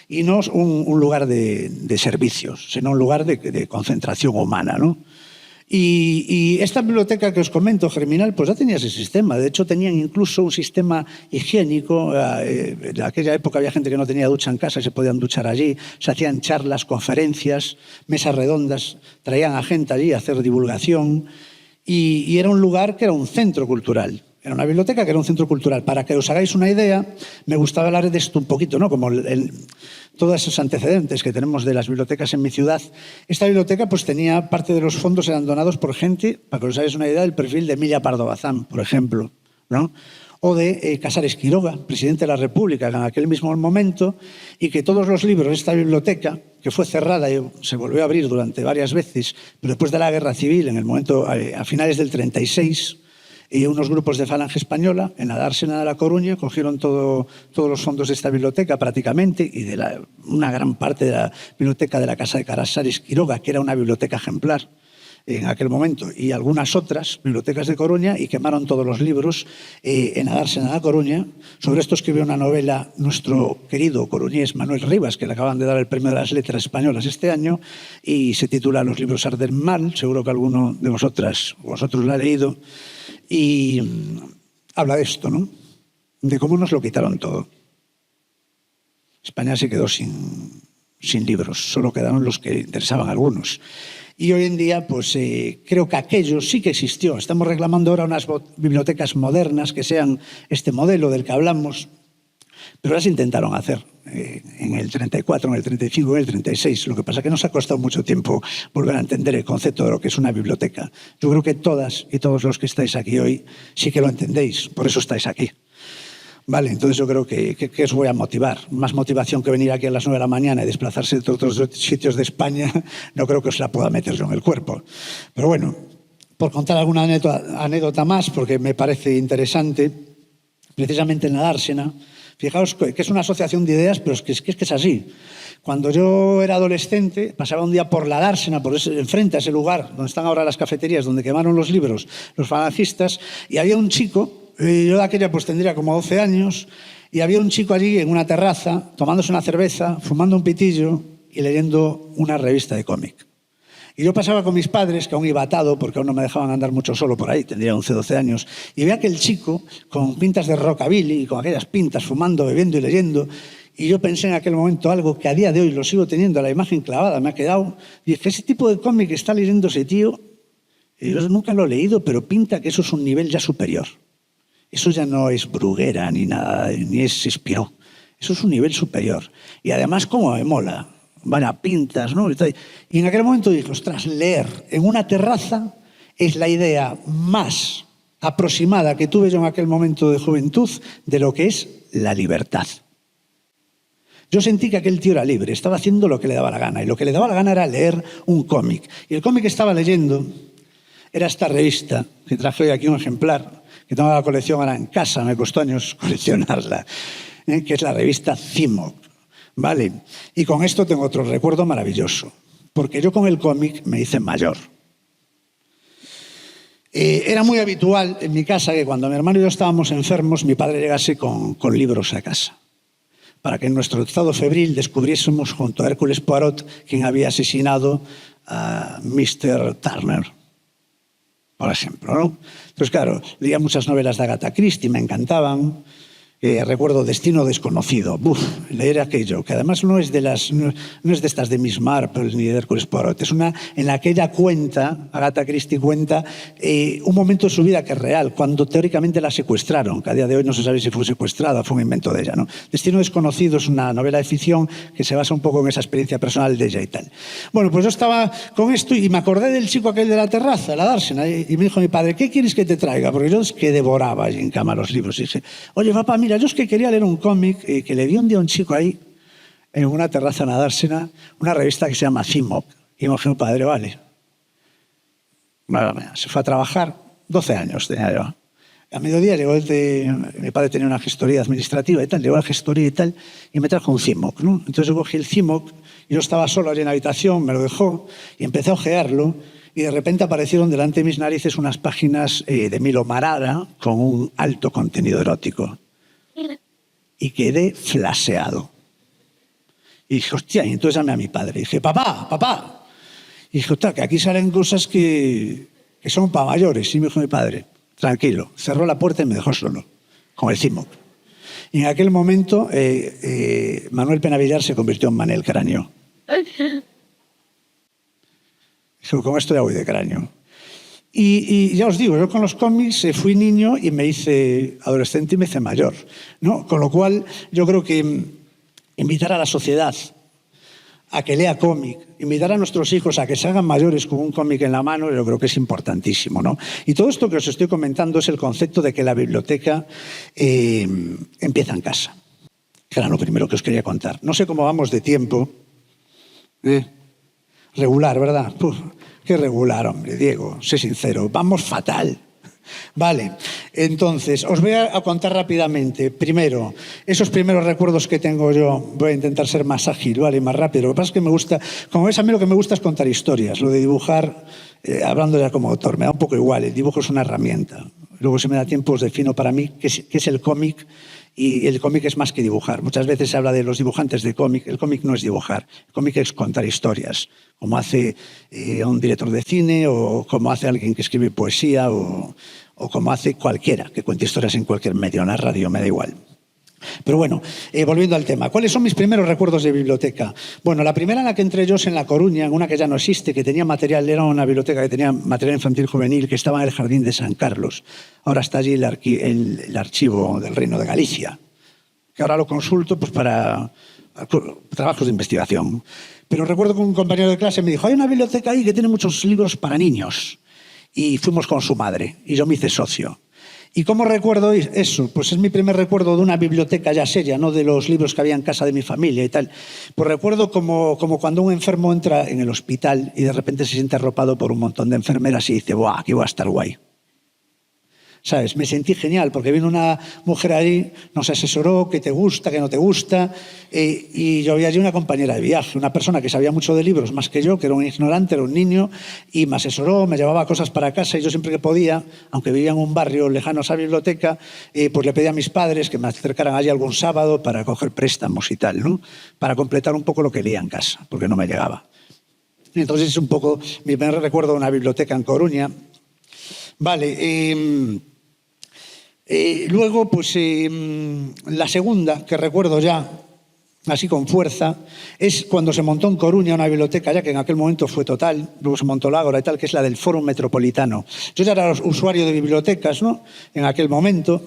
y no un lugar de servicios, sino un lugar de concentración humana, ¿no? Y esta biblioteca que os comento, Germinal, pues ya tenía ese sistema. De hecho, tenían incluso un sistema higiénico. En aquella época había gente que no tenía ducha en casa y se podían duchar allí. Se hacían charlas, conferencias, mesas redondas. Traían a gente allí a hacer divulgación. Y era un lugar que era un centro cultural. Era una biblioteca que era un centro cultural. Para que os hagáis una idea, me gustaba hablar de esto un poquito, ¿no? Como todos esos antecedentes que tenemos de las bibliotecas en mi ciudad. Esta biblioteca pues tenía parte de los fondos eran donados por gente, para que os hagáis una idea, del perfil de Emilia Pardo Bazán, por ejemplo, ¿no? O de Casares Quiroga, presidente de la República en aquel mismo momento, y que todos los libros de esta biblioteca, que fue cerrada y se volvió a abrir durante varias veces, pero después de la Guerra Civil, en el momento, a finales del 36, y unos grupos de Falange Española en la dársena de La Coruña cogieron todos los fondos de esta biblioteca prácticamente y de una gran parte de la biblioteca de la Casa de Casares Quiroga, que era una biblioteca ejemplar en aquel momento, y algunas otras bibliotecas de Coruña, y quemaron todos los libros en la dársena de La Coruña. Sobre esto escribió una novela nuestro querido coruñés Manuel Rivas, que le acaban de dar el Premio de las Letras Españolas este año, y se titula Los libros arden mal. Seguro que alguno de vosotros lo ha leído. Y habla de esto, ¿no? De cómo nos lo quitaron todo. España se quedó sin libros, solo quedaron los que interesaban a algunos. Y hoy en día, pues creo que aquello sí que existió. Estamos reclamando ahora unas bibliotecas modernas que sean este modelo del que hablamos, pero las intentaron hacer en el 34, en el 35, en el 36. Lo que pasa es que nos ha costado mucho tiempo volver a entender el concepto de lo que es una biblioteca. Yo creo que todas y todos los que estáis aquí hoy sí que lo entendéis, por eso estáis aquí. Vale, entonces yo creo que os voy a motivar. Más motivación que venir aquí a las 9 de la mañana y desplazarse de otros sitios de España, no creo que os la pueda meter yo en el cuerpo. Pero bueno, por contar alguna anécdota más, porque me parece interesante, precisamente en la dársena, fijaos que es una asociación de ideas, pero es que es así. Cuando yo era adolescente, pasaba un día por la dársena, enfrente a ese lugar donde están ahora las cafeterías, donde quemaron los libros los falangistas, y había un chico, yo de aquella pues tendría como 12 años, y había un chico allí en una terraza, tomándose una cerveza, fumando un pitillo y leyendo una revista de cómic. Y yo pasaba con mis padres, que aún iba atado, porque aún no me dejaban andar mucho solo por ahí, tendría 11 o 12 años, y veía que el chico, con pintas de rockabilly, y con aquellas pintas, fumando, bebiendo y leyendo, y yo pensé en aquel momento algo que a día de hoy lo sigo teniendo, la imagen clavada, me ha quedado, y dije, ese tipo de cómic que está leyendo ese tío, yo nunca lo he leído, pero pinta que eso es un nivel ya superior. Eso ya no es Bruguera ni nada, ni es Espiró. Eso es un nivel superior. Y además, cómo me mola. Vaya pintas, ¿no? Y en aquel momento dije, ostras, leer en una terraza es la idea más aproximada que tuve yo en aquel momento de juventud de lo que es la libertad. Yo sentí que aquel tío era libre, estaba haciendo lo que le daba la gana. Y lo que le daba la gana era leer un cómic. Y el cómic que estaba leyendo era esta revista, que traje hoy aquí un ejemplar, que tengo la colección ahora en casa, me costó años coleccionarla, que es la revista Cimoc, ¿vale? Y con esto tengo otro recuerdo maravilloso, porque yo con el cómic me hice mayor. Era muy habitual en mi casa que cuando mi hermano y yo estábamos enfermos, mi padre llegase con libros a casa. para que en nuestro estado febril descubriésemos junto a Hércules Poirot quién había asesinado a Mr. Turner, por ejemplo, ¿no? Entonces, claro, leía muchas novelas de Agatha Christie, me encantaban. Recuerdo Destino Desconocido. Leer aquello, que además no es de estas de Miss Marple ni de Hércules Poirot. Es una en la que ella cuenta, Agatha Christie cuenta, un momento de su vida que es real, cuando teóricamente la secuestraron, que a día de hoy no se sabe si fue secuestrada, fue un invento de ella, ¿no? Destino Desconocido es una novela de ficción que se basa un poco en esa experiencia personal de ella y tal. Bueno, pues yo estaba con esto y me acordé del chico aquel de la terraza, la Dársena, y me dijo mi padre, ¿qué quieres que te traiga? Porque yo es que devoraba allí en cama los libros. Y dije, oye, papá, mira, yo es que quería leer un cómic que le dio un día a un chico ahí, en una terraza en la Dársena, una revista que se llama Cimoc. Y me dijo, mi padre, vale. Se fue a trabajar, 12 años tenía yo. A mediodía llegó mi padre tenía una gestoría administrativa y tal, llegó a la gestoría y tal, y me trajo un Cimoc, ¿no? Entonces yo cogí el Cimoc, y yo estaba solo allí en la habitación, me lo dejó, y empecé a ojearlo, y de repente aparecieron delante de mis narices unas páginas de Milo Marara con un alto contenido erótico. Y quedé flaseado. Y dije, hostia, y entonces llamé a mi padre. Y dije, papá. Y dije, hostia, que aquí salen cosas que son para mayores. Y me dijo mi padre, tranquilo. Cerró la puerta y me dejó solo, con el Cimoc. Y en aquel momento Manuel Penavillar se convirtió en Manel Cráneo. Dijo, con esto ya voy de cráneo. Y ya os digo, yo con los cómics fui niño y me hice adolescente y me hice mayor, ¿no? Con lo cual yo creo que invitar a la sociedad a que lea cómic, invitar a nuestros hijos a que se hagan mayores con un cómic en la mano, yo creo que es importantísimo, ¿no? Y todo esto que os estoy comentando es el concepto de que la biblioteca empieza en casa. Que era lo primero que os quería contar. No sé cómo vamos de tiempo. Regular, ¿verdad? Qué regular, hombre, Diego, sé sincero, vamos fatal. Vale, entonces, os voy a contar rápidamente. Primero, esos primeros recuerdos que tengo yo, voy a intentar ser más ágil, ¿vale? Más rápido. Lo que pasa es que me gusta, como ves, a mí lo que me gusta es contar historias. Lo de dibujar, hablando ya como autor, me da un poco igual. El dibujo es una herramienta. Luego, si me da tiempo, os defino para mí qué es el cómic. Y el cómic es más que dibujar. Muchas veces se habla de los dibujantes de cómic. El cómic no es dibujar. El cómic es contar historias, como hace un director de cine o como hace alguien que escribe poesía o como hace cualquiera que cuente historias en cualquier medio, en la radio, me da igual. Pero bueno, volviendo al tema, ¿cuáles son mis primeros recuerdos de biblioteca? Bueno, la primera en la que entré yo es en La Coruña, en una que ya no existe, que tenía material, era una biblioteca que tenía material infantil juvenil, que estaba en el Jardín de San Carlos. Ahora está allí el archivo del Reino de Galicia, que ahora lo consulto pues para trabajos de investigación. Pero recuerdo que un compañero de clase me dijo, hay una biblioteca ahí que tiene muchos libros para niños. Y fuimos con su madre, y yo me hice socio. ¿Y cómo recuerdo eso? Pues es mi primer recuerdo de una biblioteca ya seria, no de los libros que había en casa de mi familia y tal. Pues recuerdo como cuando un enfermo entra en el hospital y de repente se siente arropado por un montón de enfermeras y dice, ¡buah, aquí voy a estar guay! ¿Sabes? Me sentí genial porque vino una mujer ahí, nos asesoró, qué te gusta, qué no te gusta, y yo había allí una compañera de viaje, una persona que sabía mucho de libros más que yo, que era un ignorante, era un niño, y me asesoró, me llevaba cosas para casa y yo siempre que podía, aunque vivía en un barrio lejano a esa biblioteca, pues le pedía a mis padres que me acercaran allí algún sábado para coger préstamos y tal, ¿no? Para completar un poco lo que leía en casa, porque no me llegaba. Entonces es un poco mi primer recuerdo de una biblioteca en Coruña. Vale, luego, pues la segunda que recuerdo ya, así con fuerza, es cuando se montó en Coruña una biblioteca, ya que en aquel momento fue total, luego se montó la Ágora y tal, que es la del Fórum Metropolitano. Yo ya era usuario de bibliotecas, ¿no?, en aquel momento.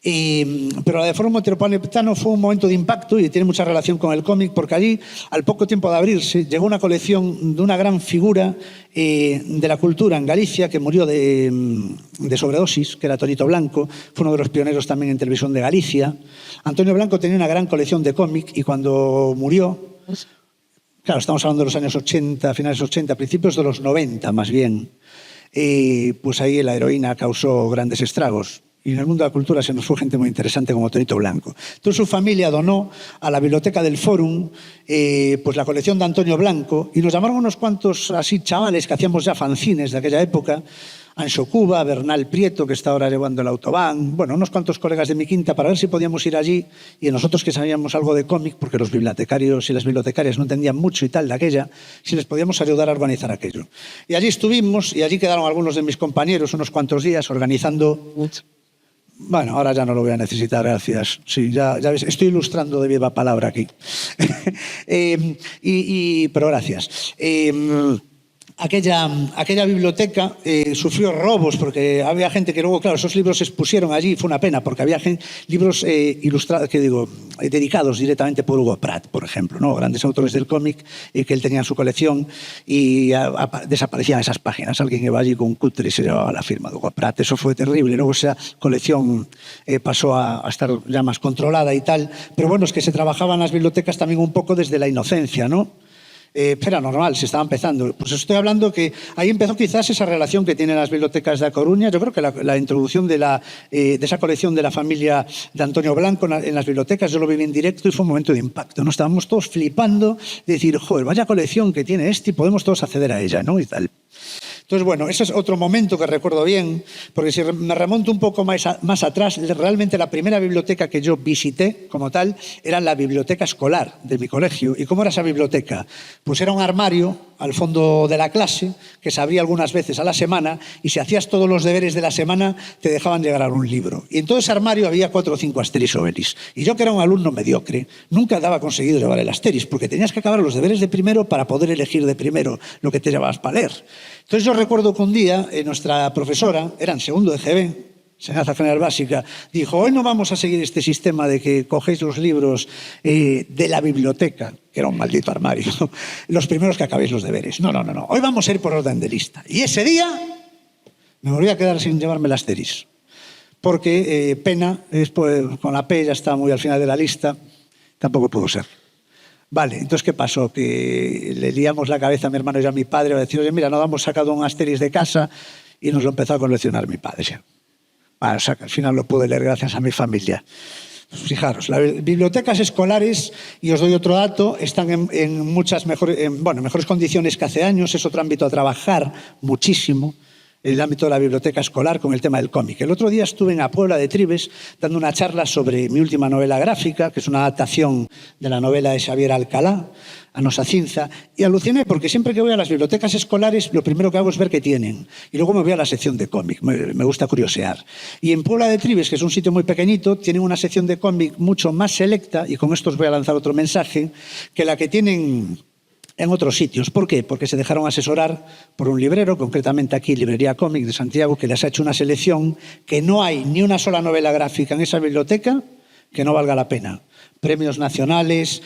Pero la de Fórum Metropolitano fue un momento de impacto y tiene mucha relación con el cómic, porque allí, al poco tiempo de abrirse, llegó una colección de una gran figura de la cultura en Galicia, que murió de sobredosis, que era Tonito Blanco, fue uno de los pioneros también en televisión de Galicia. Antonio Blanco tenía una gran colección de cómic y cuando murió, claro, estamos hablando de los años 80, finales 80, principios de los 90 más bien, pues ahí la heroína causó grandes estragos. Y en el mundo de la cultura se nos fue gente muy interesante como Tonito Blanco. Entonces su familia donó a la biblioteca del Fórum pues la colección de Antonio Blanco y nos llamaron unos cuantos así chavales que hacíamos ya fanzines de aquella época Anxo Cuba, Bernal Prieto, que está ahora llevando el autobán, bueno, unos cuantos colegas de mi quinta para ver si podíamos ir allí y nosotros que sabíamos algo de cómic, porque los bibliotecarios y las bibliotecarias no entendían mucho y tal de aquella, si les podíamos ayudar a organizar aquello. Y allí estuvimos y allí quedaron algunos de mis compañeros unos cuantos días organizando... Bueno, ahora ya no lo voy a necesitar, gracias. Sí, ya ves, estoy ilustrando de viva palabra aquí. Pero gracias. Aquella biblioteca sufrió robos porque había gente que luego, claro, esos libros se expusieron allí, fue una pena porque había libros ilustrados, dedicados directamente por Hugo Pratt, por ejemplo, ¿no? Grandes autores del cómic que él tenía en su colección y desaparecían esas páginas. Alguien iba allí con un cúter y se llevaba la firma de Hugo Pratt. Eso fue terrible. Luego esa colección pasó a estar ya más controlada y tal. Pero bueno, es que se trabajaba en las bibliotecas también un poco desde la inocencia, ¿no? Era normal, se estaba empezando. Pues estoy hablando que ahí empezó quizás esa relación que tienen las bibliotecas de A Coruña. Yo creo que la introducción de esa colección de la familia de Antonio Blanco en las bibliotecas, yo lo viví en directo y fue un momento de impacto, ¿no? Estábamos todos flipando de decir, joder, vaya colección que tiene y podemos todos acceder a ella, ¿no? Y tal. Entonces, bueno, ese es otro momento que recuerdo bien, porque si me remonto un poco más atrás, realmente la primera biblioteca que yo visité como tal era la biblioteca escolar de mi colegio. ¿Y cómo era esa biblioteca? Pues era un armario al fondo de la clase que se abría algunas veces a la semana y si hacías todos los deberes de la semana te dejaban llegar a un libro. Y en todo ese armario había 4 o 5 Asterix Obelix. Y yo, que era un alumno mediocre, nunca daba conseguido llevar el Asterix porque tenías que acabar los deberes de primero para poder elegir de primero lo que te llevabas para leer. Entonces yo recuerdo que un día nuestra profesora, era en segundo de GB, enseñanza general básica, dijo, hoy no vamos a seguir este sistema de que cogéis los libros de la biblioteca, que era un maldito armario, los primeros que acabéis los deberes. No, hoy vamos a ir por orden de lista. Y ese día me volví a quedar sin llevarme el Asterix, porque pena, después, con la P ya está muy al final de la lista, tampoco pudo ser. Vale, entonces, ¿qué pasó? Que le liamos la cabeza a mi hermano y a mi padre a decir, oye, mira, nos hemos sacado un Asterix de casa y nos lo empezó a coleccionar mi padre. Bueno, o sea, que al final lo pude leer gracias a mi familia. Pues fijaros, las bibliotecas escolares, y os doy otro dato, están en muchas mejores condiciones que hace años. Es otro ámbito a trabajar muchísimo, el ámbito de la biblioteca escolar con el tema del cómic. El otro día estuve en la Puebla de Tribes dando una charla sobre mi última novela gráfica, que es una adaptación de la novela de Xavier Alcalá, Anosa Cinza, y aluciné porque siempre que voy a las bibliotecas escolares lo primero que hago es ver qué tienen y luego me voy a la sección de cómic, me gusta curiosear. Y en Puebla de Tribes, que es un sitio muy pequeñito, tienen una sección de cómic mucho más selecta, y con esto os voy a lanzar otro mensaje, que la que tienen en otros sitios. ¿Por qué? Porque se dejaron asesorar por un librero, concretamente aquí Librería Cómic de Santiago, que les ha hecho una selección que no hay ni una sola novela gráfica en esa biblioteca que no valga la pena. Premios nacionales,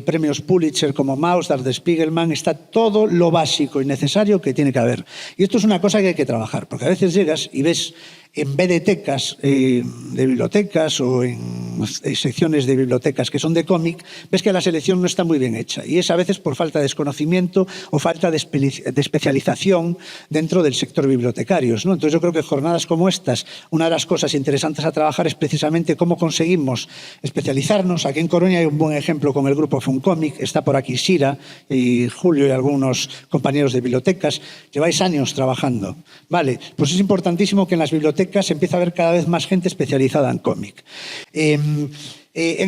premios Pulitzer como Maus, de Spiegelman, está todo lo básico y necesario que tiene que haber. Y esto es una cosa que hay que trabajar, porque a veces llegas y ves en BDTecas de bibliotecas o en secciones de bibliotecas que son de cómic, ves que la selección no está muy bien hecha. Y es a veces por falta de desconocimiento o falta de especialización dentro del sector bibliotecarios, ¿no? Entonces yo creo que jornadas como estas, una de las cosas interesantes a trabajar es precisamente cómo conseguimos especializarnos. Aquí en Coruña hay un buen ejemplo con el grupo Funcomic, está por aquí Sira y Julio y algunos compañeros de bibliotecas. Lleváis años trabajando. Vale, pues es importantísimo que en las bibliotecas se empieza a ver cada vez más gente especializada en cómic. En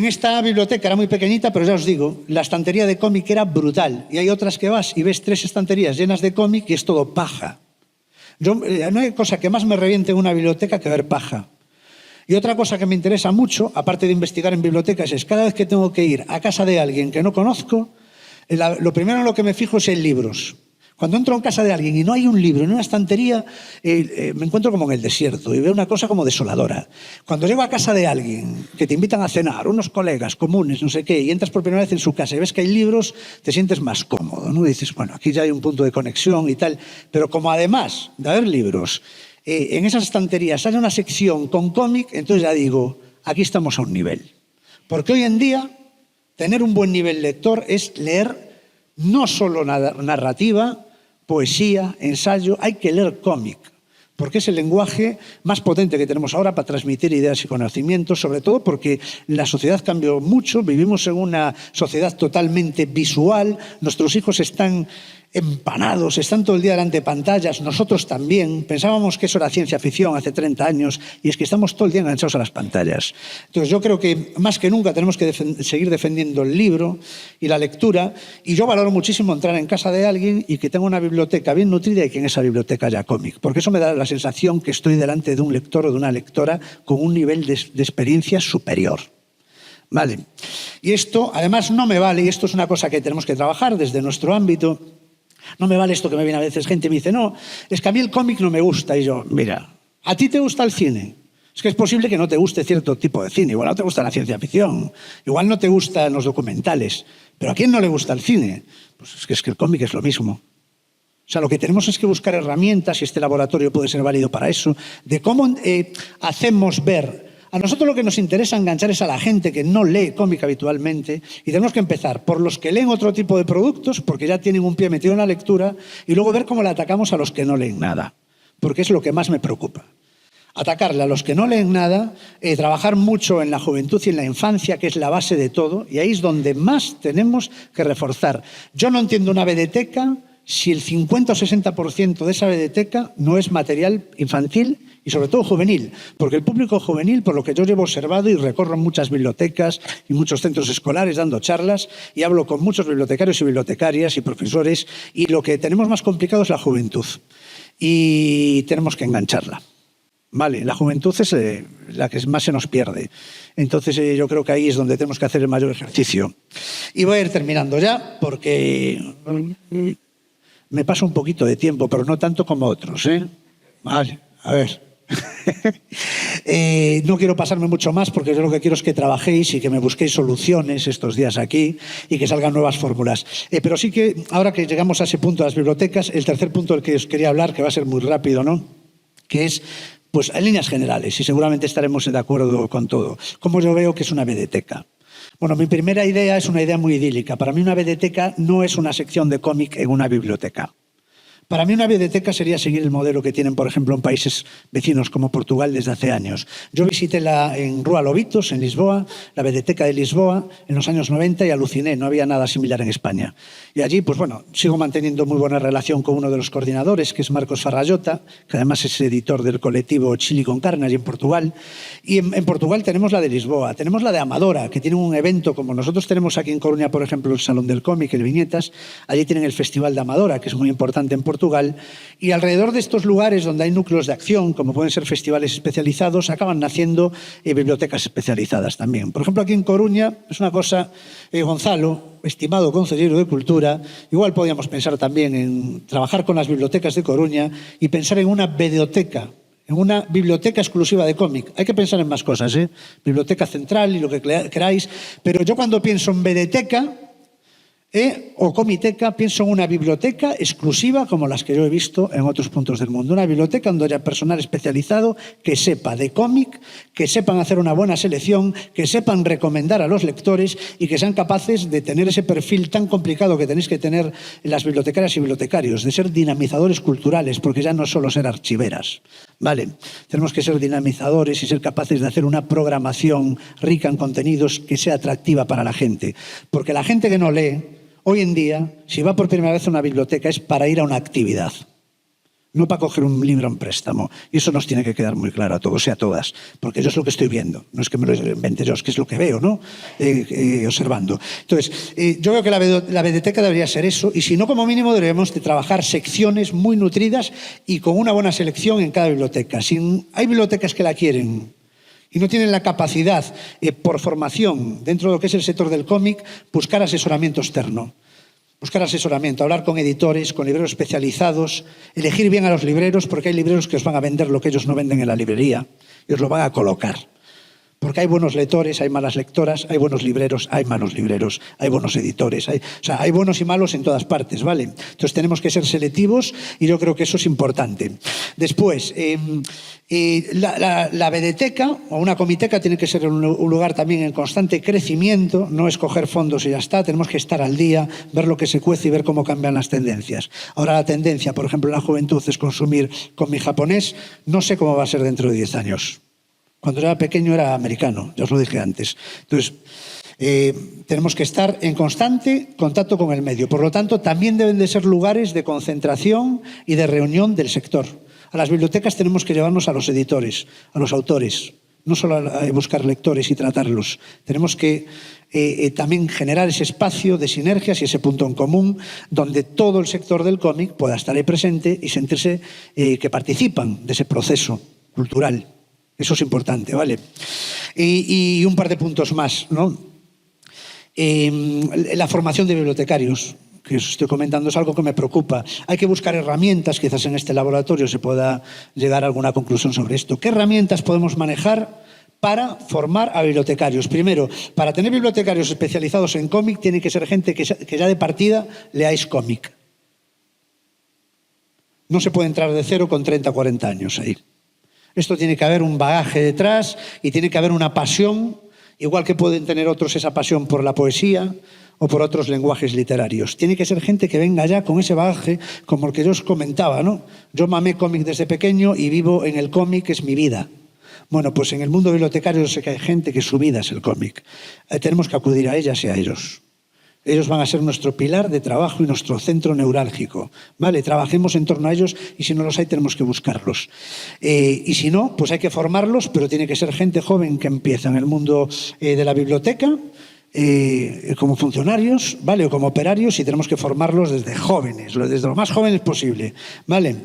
esta biblioteca era muy pequeñita, pero ya os digo, la estantería de cómic era brutal. Y hay otras que vas y ves 3 estanterías llenas de cómic y es todo paja. No hay cosa que más me reviente en una biblioteca que ver paja. Y otra cosa que me interesa mucho, aparte de investigar en bibliotecas, es cada vez que tengo que ir a casa de alguien que no conozco, lo primero en lo que me fijo es en libros. Cuando entro en casa de alguien y no hay un libro en una estantería, me encuentro como en el desierto y veo una cosa como desoladora. Cuando llego a casa de alguien que te invitan a cenar, unos colegas comunes, no sé qué, y entras por primera vez en su casa y ves que hay libros, te sientes más cómodo, ¿no? Y dices, bueno, aquí ya hay un punto de conexión y tal. Pero como además de haber libros, en esas estanterías hay una sección con cómic, entonces ya digo, aquí estamos a un nivel. Porque hoy en día, tener un buen nivel lector es leer no solo narrativa, poesía, ensayo, hay que leer cómic, porque es el lenguaje más potente que tenemos ahora para transmitir ideas y conocimientos, sobre todo porque la sociedad cambió mucho, vivimos en una sociedad totalmente visual, nuestros hijos están empanados, están todo el día delante de pantallas, nosotros también. Pensábamos que eso era ciencia ficción hace 30 años y es que estamos todo el día enganchados a las pantallas. Entonces yo creo que más que nunca tenemos que seguir defendiendo el libro y la lectura, y yo valoro muchísimo entrar en casa de alguien y que tenga una biblioteca bien nutrida y que en esa biblioteca haya cómic, porque eso me da la sensación que estoy delante de un lector o de una lectora con un nivel de experiencia superior. Vale. Y esto además no me vale, y esto es una cosa que tenemos que trabajar desde nuestro ámbito. No me vale esto que me viene a veces gente y me dice, no, es que a mí el cómic no me gusta. Y yo, mira, ¿a ti te gusta el cine? Es que es posible que no te guste cierto tipo de cine. Igual no te gusta la ciencia ficción, igual no te gustan los documentales. Pero ¿a quién no le gusta el cine? Pues es que el cómic es lo mismo. O sea, lo que tenemos es que buscar herramientas, y este laboratorio puede ser válido para eso, de cómo hacemos ver. A nosotros lo que nos interesa enganchar es a la gente que no lee cómic habitualmente, y tenemos que empezar por los que leen otro tipo de productos, porque ya tienen un pie metido en la lectura, y luego ver cómo le atacamos a los que no leen nada, porque es lo que más me preocupa. Atacarle a los que no leen nada, trabajar mucho en la juventud y en la infancia, que es la base de todo, y ahí es donde más tenemos que reforzar. Yo no entiendo una biblioteca si el 50 o 60% de esa biblioteca no es material infantil y sobre todo juvenil, porque el público juvenil, por lo que yo llevo observado y recorro muchas bibliotecas y muchos centros escolares dando charlas y hablo con muchos bibliotecarios y bibliotecarias y profesores, y lo que tenemos más complicado es la juventud y tenemos que engancharla. Vale, la juventud es la que más se nos pierde. Entonces yo creo que ahí es donde tenemos que hacer el mayor ejercicio. Y voy a ir terminando ya, porque me paso un poquito de tiempo, pero no tanto como otros, ¿eh? Vale, a ver. No quiero pasarme mucho más, porque yo lo que quiero es que trabajéis y que me busquéis soluciones estos días aquí y que salgan nuevas fórmulas. Pero sí que, ahora que llegamos a ese punto de las bibliotecas, el tercer punto del que os quería hablar, que va a ser muy rápido, ¿no? Que es, pues, en líneas generales, y seguramente estaremos de acuerdo con todo, cómo yo veo que es una biblioteca. Bueno, mi primera idea es una idea muy idílica. Para mí una biblioteca no es una sección de cómic en una biblioteca. Para mí una biblioteca sería seguir el modelo que tienen, por ejemplo, en países vecinos como Portugal desde hace años. Yo visité en Rua Lobitos, en Lisboa, la biblioteca de Lisboa en los años 90 y aluciné, no había nada similar en España. Y allí, pues bueno, sigo manteniendo muy buena relación con uno de los coordinadores, que es Marcos Farrayota, que además es editor del colectivo Chili con Carne allí en Portugal. Y en Portugal tenemos la de Lisboa, tenemos la de Amadora, que tienen un evento como nosotros tenemos aquí en Coruña, por ejemplo, el Salón del Cómic, el Viñetas. Allí tienen el Festival de Amadora, que es muy importante en Portugal, y alrededor de estos lugares donde hay núcleos de acción, como pueden ser festivales especializados, acaban naciendo bibliotecas especializadas también. Por ejemplo, aquí en Coruña es una cosa, Gonzalo, estimado consejero de Cultura, igual podríamos pensar también en trabajar con las bibliotecas de Coruña y pensar en una biblioteca exclusiva de cómic. Hay que pensar en más cosas, ¿eh? Biblioteca central y lo que queráis, pero yo cuando pienso en biblioteca o comiteca, pienso en una biblioteca exclusiva como las que yo he visto en otros puntos del mundo. Una biblioteca donde haya personal especializado que sepa de cómic, que sepan hacer una buena selección, que sepan recomendar a los lectores y que sean capaces de tener ese perfil tan complicado que tenéis que tener en las bibliotecarias y bibliotecarios, de ser dinamizadores culturales, porque ya no es solo ser archiveras. Vale, tenemos que ser dinamizadores y ser capaces de hacer una programación rica en contenidos que sea atractiva para la gente. Porque la gente que no lee, hoy en día, si va por primera vez a una biblioteca es para ir a una actividad, no para coger un libro en préstamo. Y eso nos tiene que quedar muy claro a todos y a todas, porque yo es lo que estoy viendo. No es que me lo invente yo, es que es lo que veo, ¿no? Observando. Entonces, yo veo que la biblioteca debería ser eso, y si no, como mínimo deberíamos de trabajar secciones muy nutridas y con una buena selección en cada biblioteca. Si hay bibliotecas que la quieren y no tienen la capacidad, por formación, dentro de lo que es el sector del cómic, buscar asesoramiento externo. Buscar asesoramiento, hablar con editores, con libreros especializados, elegir bien a los libreros, porque hay libreros que os van a vender lo que ellos no venden en la librería y os lo van a colocar. Porque hay buenos lectores, hay malas lectoras, hay buenos libreros, hay malos libreros, hay buenos editores. Hay buenos y malos en todas partes, ¿vale? Entonces tenemos que ser selectivos y yo creo que eso es importante. Después, la biblioteca o una comiteca tiene que ser un lugar también en constante crecimiento, no es coger fondos y ya está, tenemos que estar al día, ver lo que se cuece y ver cómo cambian las tendencias. Ahora la tendencia, por ejemplo, en la juventud es consumir cómic japonés, no sé cómo va a ser dentro de 10 años. Cuando era pequeño era americano, ya os lo dije antes. Entonces, Tenemos que estar en constante contacto con el medio. Por lo tanto, también deben de ser lugares de concentración y de reunión del sector. A las bibliotecas tenemos que llevarnos a los editores, a los autores, no solo a buscar lectores y tratarlos. Tenemos que también generar ese espacio de sinergias y ese punto en común donde todo el sector del cómic pueda estar ahí presente y sentirse que participan de ese proceso cultural. Eso es importante, ¿vale? Y un par de puntos más, ¿no? La formación de bibliotecarios, que os estoy comentando, es algo que me preocupa. Hay que buscar herramientas, quizás en este laboratorio se pueda llegar a alguna conclusión sobre esto. ¿Qué herramientas podemos manejar para formar a bibliotecarios? Primero, para tener bibliotecarios especializados en cómic, tiene que ser gente que ya de partida leáis cómic. No se puede entrar de cero con 30 o 40 años ahí. Esto tiene que haber un bagaje detrás y tiene que haber una pasión, igual que pueden tener otros esa pasión por la poesía o por otros lenguajes literarios. Tiene que ser gente que venga ya con ese bagaje, como el que yo os comentaba, ¿no? Yo mamé cómic desde pequeño y vivo en el cómic, es mi vida. Bueno, pues en el mundo bibliotecario yo sé que hay gente que su vida es el cómic. Tenemos que acudir a ellas y a ellos. Ellos van a ser nuestro pilar de trabajo y nuestro centro neurálgico, ¿vale? Trabajemos en torno a ellos y si no los hay tenemos que buscarlos. Y si no, pues hay que formarlos, pero tiene que ser gente joven que empieza en el mundo de la biblioteca, como funcionarios, ¿vale? O como operarios, y tenemos que formarlos desde jóvenes, desde lo más jóvenes posible, ¿vale?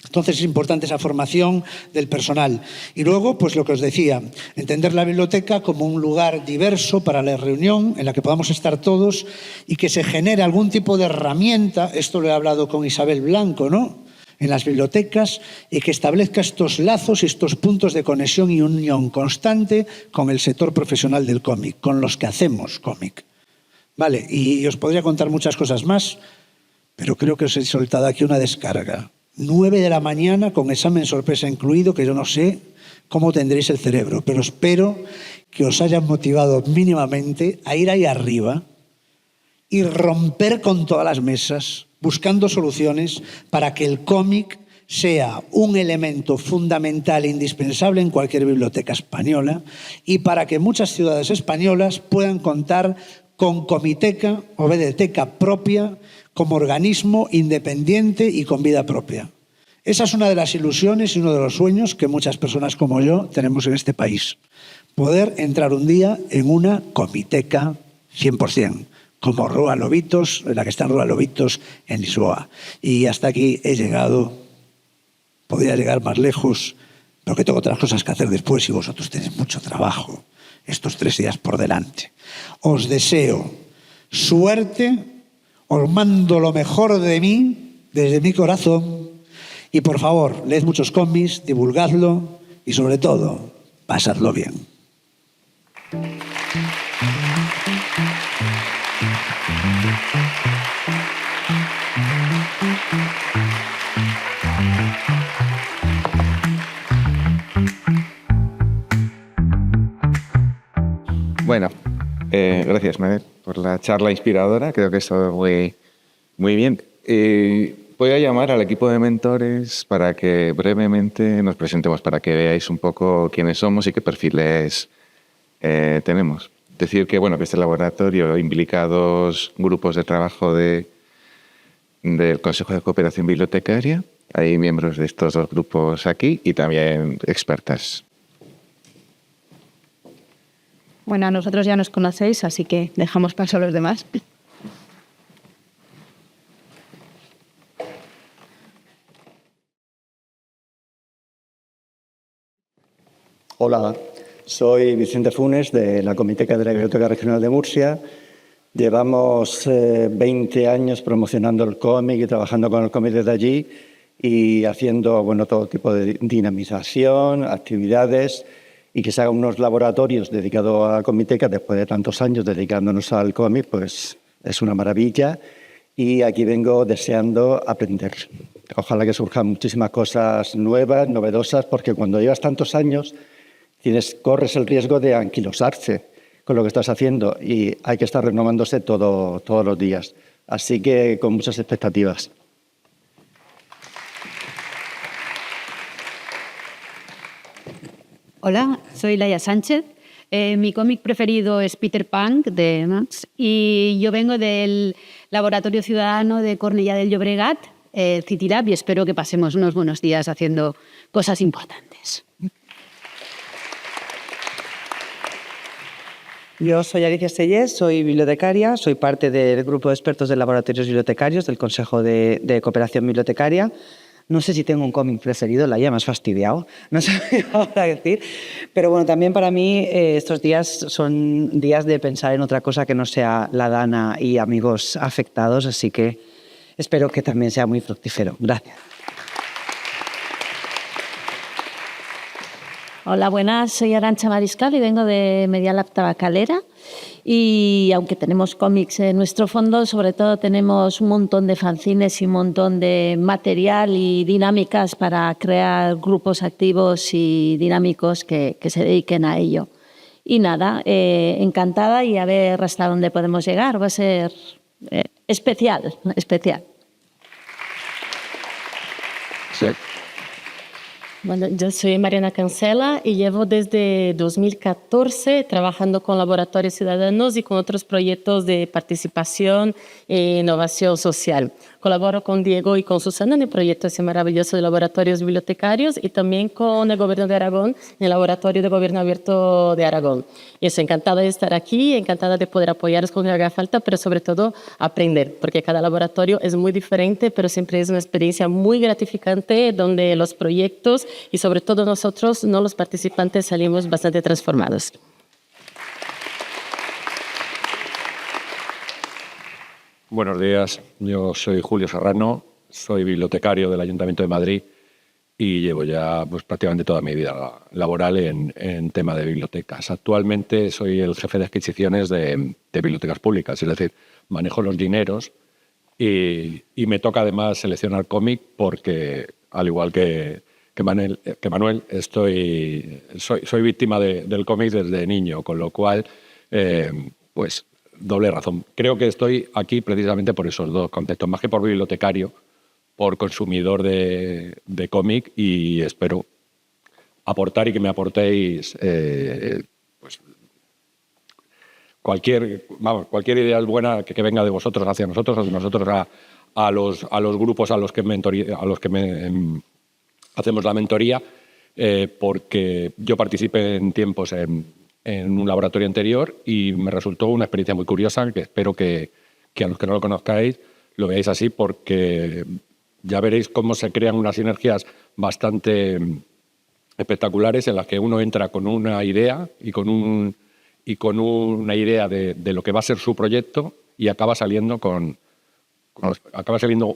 Entonces es importante esa formación del personal. Y luego, pues lo que os decía, entender la biblioteca como un lugar diverso para la reunión en la que podamos estar todos y que se genere algún tipo de herramienta, esto lo he hablado con Isabel Blanco, ¿no?, en las bibliotecas, y que establezca estos lazos y estos puntos de conexión y unión constante con el sector profesional del cómic, con los que hacemos cómic. Vale, y os podría contar muchas cosas más, pero creo que os he soltado aquí una descarga. 9 de la mañana con examen sorpresa incluido, que yo no sé cómo tendréis el cerebro, pero espero que os hayan motivado mínimamente a ir ahí arriba y romper con todas las mesas, buscando soluciones para que el cómic sea un elemento fundamental e indispensable en cualquier biblioteca española y para que muchas ciudades españolas puedan contar con comiteca o biblioteca propia como organismo independiente y con vida propia. Esa es una de las ilusiones y uno de los sueños que muchas personas como yo tenemos en este país. Poder entrar un día en una comiteca 100%, como Rúa Lobitos, la que está en Rúa Lobitos en Lisboa. Y hasta aquí he llegado. Podría llegar más lejos, pero que tengo otras cosas que hacer después y vosotros tenéis mucho trabajo estos 3 días por delante. Os deseo suerte. Os mando lo mejor de mí, desde mi corazón, y por favor, leed muchos cómics, divulgadlo y sobre todo, pasadlo bien. Bueno, gracias, Mabel, por la charla inspiradora. Creo que eso fue muy bien. Voy a llamar al equipo de mentores para que brevemente nos presentemos, para que veáis un poco quiénes somos y qué perfiles tenemos. Decir que, bueno, que este laboratorio implica 2 grupos de trabajo del Consejo de Cooperación Bibliotecaria. Hay miembros de estos 2 grupos aquí y también expertas. Bueno, a nosotros ya nos conocéis, así que dejamos paso a los demás. Hola, soy Vicente Funes de la Comiteca de la Biblioteca Regional de Murcia. Llevamos 20 años promocionando el cómic y trabajando con el cómic desde allí y haciendo, bueno, todo tipo de dinamización, actividades y que se hagan unos laboratorios dedicados a la Comiteca después de tantos años dedicándonos al cómic, pues es una maravilla y aquí vengo deseando aprender. Ojalá que surjan muchísimas cosas nuevas, novedosas, porque cuando llevas tantos años corres el riesgo de anquilosarse con lo que estás haciendo y hay que estar renovándose todos los días. Así que con muchas expectativas. Hola, soy Laia Sánchez. Mi cómic preferido es Peter Pan, de Max, y yo vengo del Laboratorio Ciudadano de Cornellà del Llobregat, Citirab, y espero que pasemos unos buenos días haciendo cosas importantes. Yo soy Alicia Sellés, soy bibliotecaria, soy parte del grupo de expertos de laboratorios bibliotecarios del Consejo de Cooperación Bibliotecaria. No sé si tengo un cómic preferido, la ya me has fastidiado, no sé ahora decir. Pero bueno, también para mí estos días son días de pensar en otra cosa que no sea la Dana y amigos afectados, así que espero que también sea muy fructífero. Gracias. Hola, buenas. Soy Arantxa Mariscal y vengo de Medialab Tabacalera. Y aunque tenemos cómics en nuestro fondo, sobre todo tenemos un montón de fanzines y un montón de material y dinámicas para crear grupos activos y dinámicos que se dediquen a ello. Y nada, encantada y a ver hasta dónde podemos llegar. Va a ser especial. Sí. Bueno, yo soy Mariana Cancela y llevo desde 2014 trabajando con laboratorios ciudadanos y con otros proyectos de participación e innovación social. Colaboro con Diego y con Susana en el proyecto ese maravilloso de laboratorios bibliotecarios y también con el Gobierno de Aragón, en el Laboratorio de Gobierno Abierto de Aragón. Y estoy encantada de estar aquí, encantada de poder apoyaros con lo que haga falta, pero sobre todo aprender, porque cada laboratorio es muy diferente, pero siempre es una experiencia muy gratificante donde los proyectos y sobre todo nosotros, no los participantes, salimos bastante transformados. Buenos días, yo soy Julio Serrano, soy bibliotecario del Ayuntamiento de Madrid y llevo ya pues, prácticamente toda mi vida laboral en tema de bibliotecas. Actualmente soy el jefe de adquisiciones de bibliotecas públicas, es decir, manejo los dineros y me toca además seleccionar cómic porque, al igual que Manuel, soy víctima del cómic desde niño, con lo cual, pues, doble razón. Creo que estoy aquí precisamente por esos dos conceptos, más que por bibliotecario, por consumidor de cómic, y espero aportar y que me aportéis pues, cualquier idea buena que venga de vosotros hacia nosotros, o de nosotros a los grupos a los que hacemos la mentoría, porque yo participé en tiempos en un laboratorio anterior y me resultó una experiencia muy curiosa que espero que a los que no lo conozcáis lo veáis así, porque ya veréis cómo se crean unas sinergias bastante espectaculares en las que uno entra con una idea y con una idea de lo que va a ser su proyecto y acaba saliendo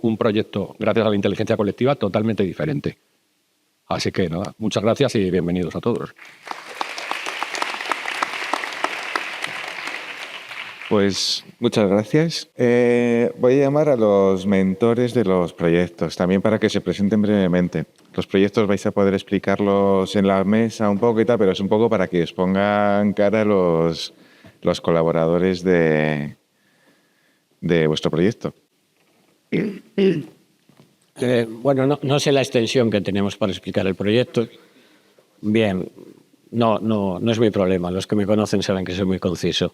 un proyecto, gracias a la inteligencia colectiva, totalmente diferente. Así que nada, muchas gracias y bienvenidos a todos. Pues muchas gracias. Voy a llamar a los mentores de los proyectos, también para que se presenten brevemente. Los proyectos vais a poder explicarlos en la mesa un poco y tal, pero es un poco para que os pongan cara los colaboradores de vuestro proyecto. Bueno, no sé la extensión que tenemos para explicar el proyecto. Bien, no es mi problema. Los que me conocen saben que soy muy conciso.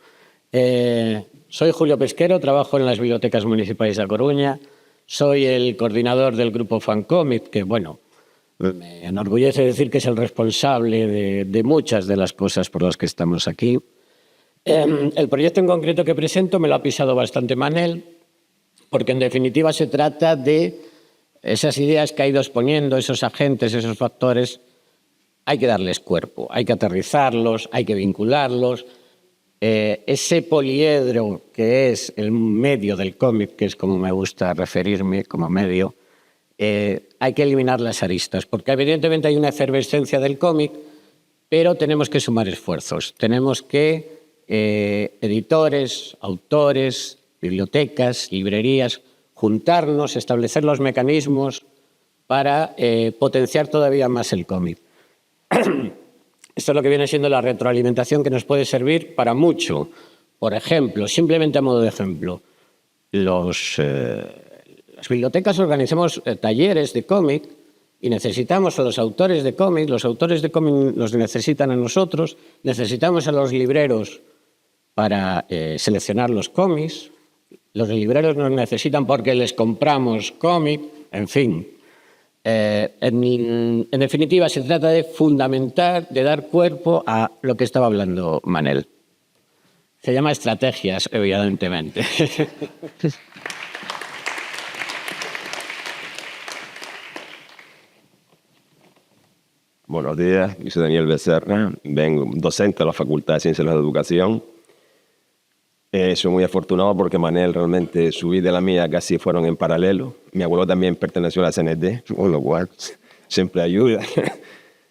Soy Julio Pesquero, trabajo en las bibliotecas municipales de A Coruña. Soy el coordinador del grupo Fancomic, que, bueno, me enorgullece decir que es el responsable de muchas de las cosas por las que estamos aquí. El proyecto en concreto que presento me lo ha pisado bastante Manel, porque en definitiva se trata de esas ideas que ha ido exponiendo, esos agentes, esos factores. Hay que darles cuerpo, hay que aterrizarlos, hay que vincularlos. Ese poliedro que es el medio del cómic, que es como me gusta referirme como medio, hay que eliminar las aristas, porque evidentemente hay una efervescencia del cómic, pero tenemos que sumar esfuerzos. Tenemos que editores, autores, bibliotecas, librerías, juntarnos, establecer los mecanismos para potenciar todavía más el cómic. Esto es lo que viene siendo la retroalimentación, que nos puede servir para mucho. Por ejemplo, simplemente a modo de ejemplo, las bibliotecas organizamos talleres de cómic Y necesitamos a los autores de cómics nos necesitan a nosotros, necesitamos a los libreros para seleccionar los cómics, los libreros nos necesitan porque les compramos cómic, en fin. En definitiva, se trata de fundamentar, de dar cuerpo a lo que estaba hablando Manel. Se llama estrategias, evidentemente. Buenos días, yo soy Daniel Becerra, vengo docente de la Facultad de Ciencias de la Educación. Soy muy afortunado porque Manel realmente su vida y la mía casi fueron en paralelo. Mi abuelo también perteneció a la CNT, con lo cual siempre ayuda.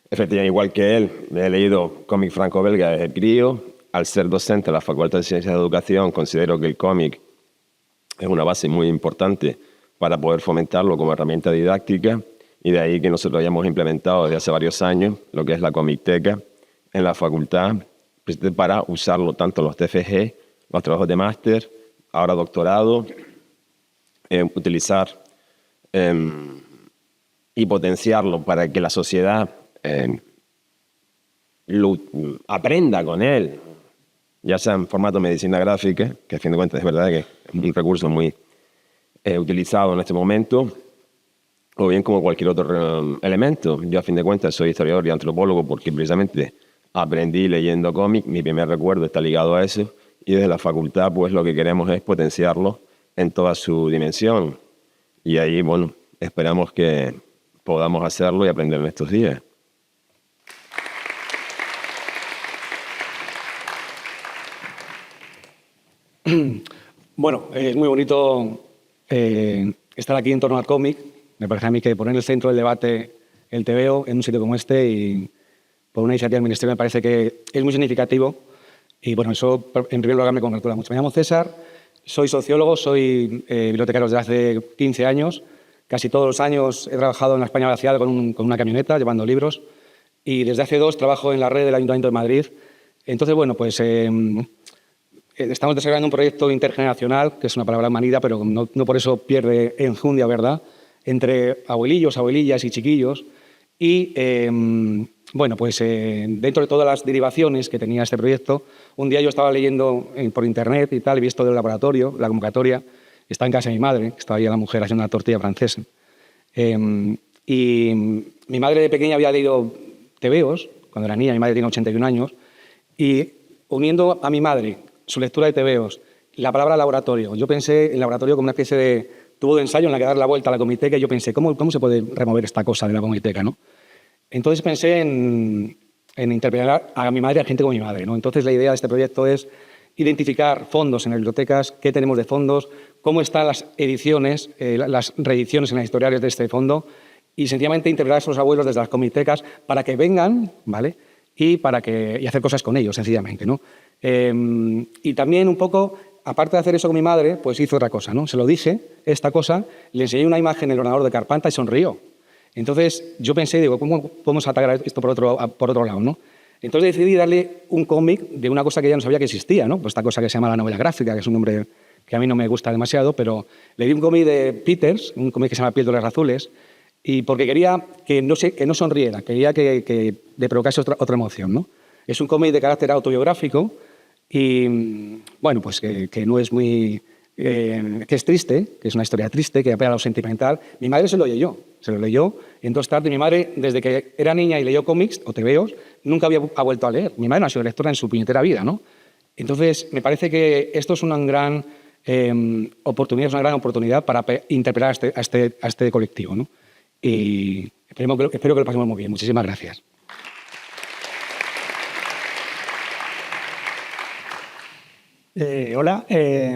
Efectivamente, igual que él, he leído cómic franco-belga desde crío. Al ser docente de la Facultad de Ciencias de Educación, considero que el cómic es una base muy importante para poder fomentarlo como herramienta didáctica. Y de ahí que nosotros hayamos implementado desde hace varios años lo que es la Comicteca en la facultad, para usarlo tanto en los TFG, los trabajos de máster, ahora doctorado, utilizar y potenciarlo para que la sociedad lo aprenda con él, ya sea en formato de medicina gráfica, que a fin de cuentas es verdad que es un recurso muy utilizado en este momento, o bien como cualquier otro elemento. Yo a fin de cuentas soy historiador y antropólogo porque precisamente aprendí leyendo cómic, mi primer recuerdo está ligado a eso, y desde la facultad pues lo que queremos es potenciarlo en toda su dimensión. Y ahí, bueno, esperamos que podamos hacerlo y aprender en estos días. Bueno, es muy bonito estar aquí en torno al cómic. Me parece a mí que poner en el centro del debate el TVO en un sitio como este y por una iniciativa del Ministerio me parece que es muy significativo y bueno, eso en primer lugar me congratula mucho. Me llamo César, soy sociólogo, soy bibliotecario desde hace 15 años. Casi todos los años he trabajado en la España vaciada con una camioneta llevando libros y desde hace 2 trabajo en la red del Ayuntamiento de Madrid. Entonces, bueno, pues estamos desarrollando un proyecto intergeneracional, que es una palabra manida, pero no por eso pierde enjundia, ¿verdad?, entre abuelillos, abuelillas y chiquillos. Y, bueno, pues dentro de todas las derivaciones que tenía este proyecto, un día yo estaba leyendo por internet y tal, he visto del laboratorio, la convocatoria, estaba en casa de mi madre, que estaba ahí la mujer haciendo una tortilla francesa. Y mi madre de pequeña había leído TVOs, cuando era niña, mi madre tiene 81 años, y uniendo a mi madre su lectura de TVOs, la palabra laboratorio, yo pensé en laboratorio como una especie de tubo de ensayo en la que dar la vuelta a la comiteca y yo pensé, ¿cómo se puede remover esta cosa de la comiteca, ¿no? Entonces pensé en interpelar a mi madre, a gente como mi madre, ¿no? Entonces la idea de este proyecto es identificar fondos en las bibliotecas, qué tenemos de fondos, cómo están las ediciones, las reediciones en las editoriales de este fondo y sencillamente interpelar a esos abuelos desde las comitecas para que vengan, ¿vale?, y hacer cosas con ellos, sencillamente, ¿no? Y también un poco, aparte de hacer eso con mi madre, pues hizo otra cosa, ¿no? Se lo dije, esta cosa, le enseñé una imagen en el ordenador de Carpanta y sonrió. Entonces yo pensé, digo, ¿cómo podemos atacar esto por otro lado, ¿no? Entonces decidí darle un cómic de una cosa que ya no sabía que existía, ¿no? Pues esta cosa que se llama la novela gráfica, que es un nombre que a mí no me gusta demasiado, pero le di un cómic de Peters, un cómic que se llama Píldoras Azules, y porque quería que no sonriera, quería que le provocase otra emoción, ¿no? Es un cómic de carácter autobiográfico y, bueno, pues que no es muy... que es triste, que es una historia triste, que apela a lo sentimental. Mi madre se lo leyó, y entonces tarde mi madre, desde que era niña y leyó cómics o TVOs, nunca ha vuelto a leer. Mi madre no ha sido lectora en su puñetera vida, ¿no? Entonces, me parece que esto es una gran oportunidad para interpelar a este colectivo, ¿no? Y espero que lo pasemos muy bien. Muchísimas gracias. Hola,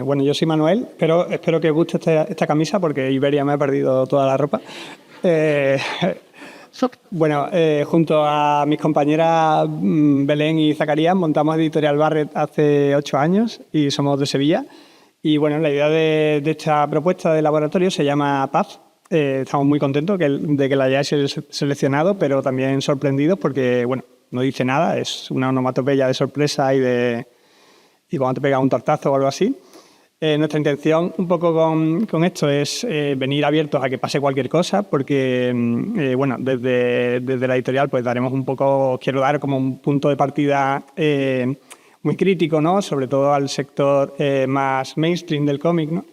bueno, yo soy Manuel, pero espero que os guste esta camisa porque Iberia me ha perdido toda la ropa. Bueno, junto a mis compañeras Belén y Zacarías montamos Editorial Barret hace 8 años y somos de Sevilla. Y bueno, la idea de esta propuesta de laboratorio se llama PAF. Estamos muy contentos de que la hayáis seleccionado, pero también sorprendidos porque, bueno, no dice nada, es una onomatopeya de sorpresa y cuando te pega un tortazo o algo así. Nuestra intención un poco con esto es venir abiertos a que pase cualquier cosa, porque bueno, desde la editorial pues daremos un poco, quiero dar como un punto de partida muy crítico, ¿no? Sobre todo al sector más mainstream del cómic, ¿no?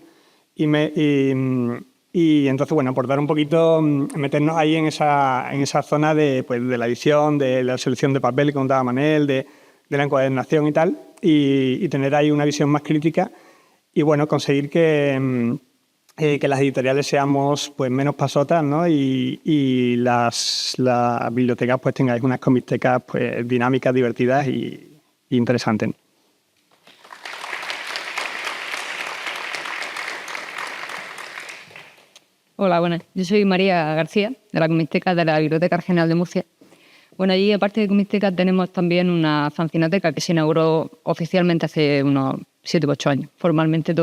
Y entonces, bueno, por dar un poquito, meternos ahí en esa zona de la edición, de la selección de papel que contaba Manel, de la encuadernación y tal, y tener ahí una visión más crítica y, bueno, conseguir que las editoriales seamos pues menos pasotas, ¿no? Y las bibliotecas pues tengáis unas comictecas pues dinámicas, divertidas y interesantes. Hola, buenas. Yo soy María García, de la Comicteca de la Biblioteca Regional de Murcia. Bueno, allí, aparte de Comicteca, tenemos también una fanzinoteca que se inauguró oficialmente hace unos 7 u 8 años. Formalmente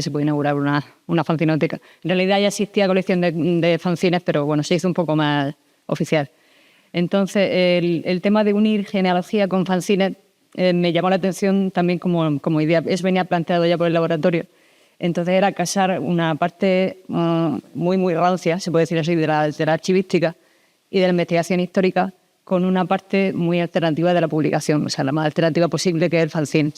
se puede inaugurar una fanzinoteca. En realidad ya existía colección de fanzines, pero bueno, se hizo un poco más oficial. Entonces, el tema de unir genealogía con fanzines me llamó la atención también como idea. Eso venía planteado ya por el laboratorio. Entonces era casar una parte muy rancia, se puede decir así, de la archivística y de la investigación histórica con una parte muy alternativa de la publicación, o sea, la más alternativa posible, que es el fanzine.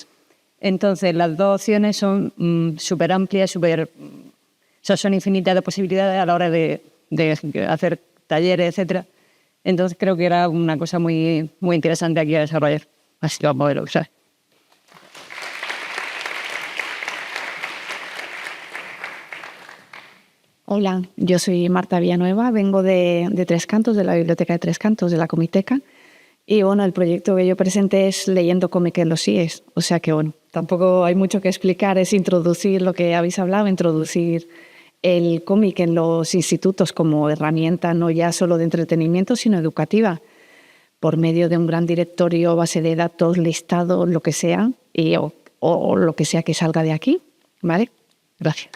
Entonces las dos opciones son súper amplias, son infinitas de posibilidades a la hora de hacer talleres, etcétera. Entonces creo que era una cosa muy interesante aquí a desarrollar. Así lo vamos a ver, ¿sabes? Hola, yo soy Marta Villanueva, vengo de Tres Cantos, de la Biblioteca de Tres Cantos, de la Comicteca. Y bueno, el proyecto que yo presenté es Leyendo cómic en los CIES. O sea que bueno, tampoco hay mucho que explicar, es introducir lo que habéis hablado, introducir el cómic en los institutos como herramienta no ya solo de entretenimiento, sino educativa, por medio de un gran directorio, base de datos, listado, lo que sea, o lo que sea que salga de aquí. ¿Vale? Gracias.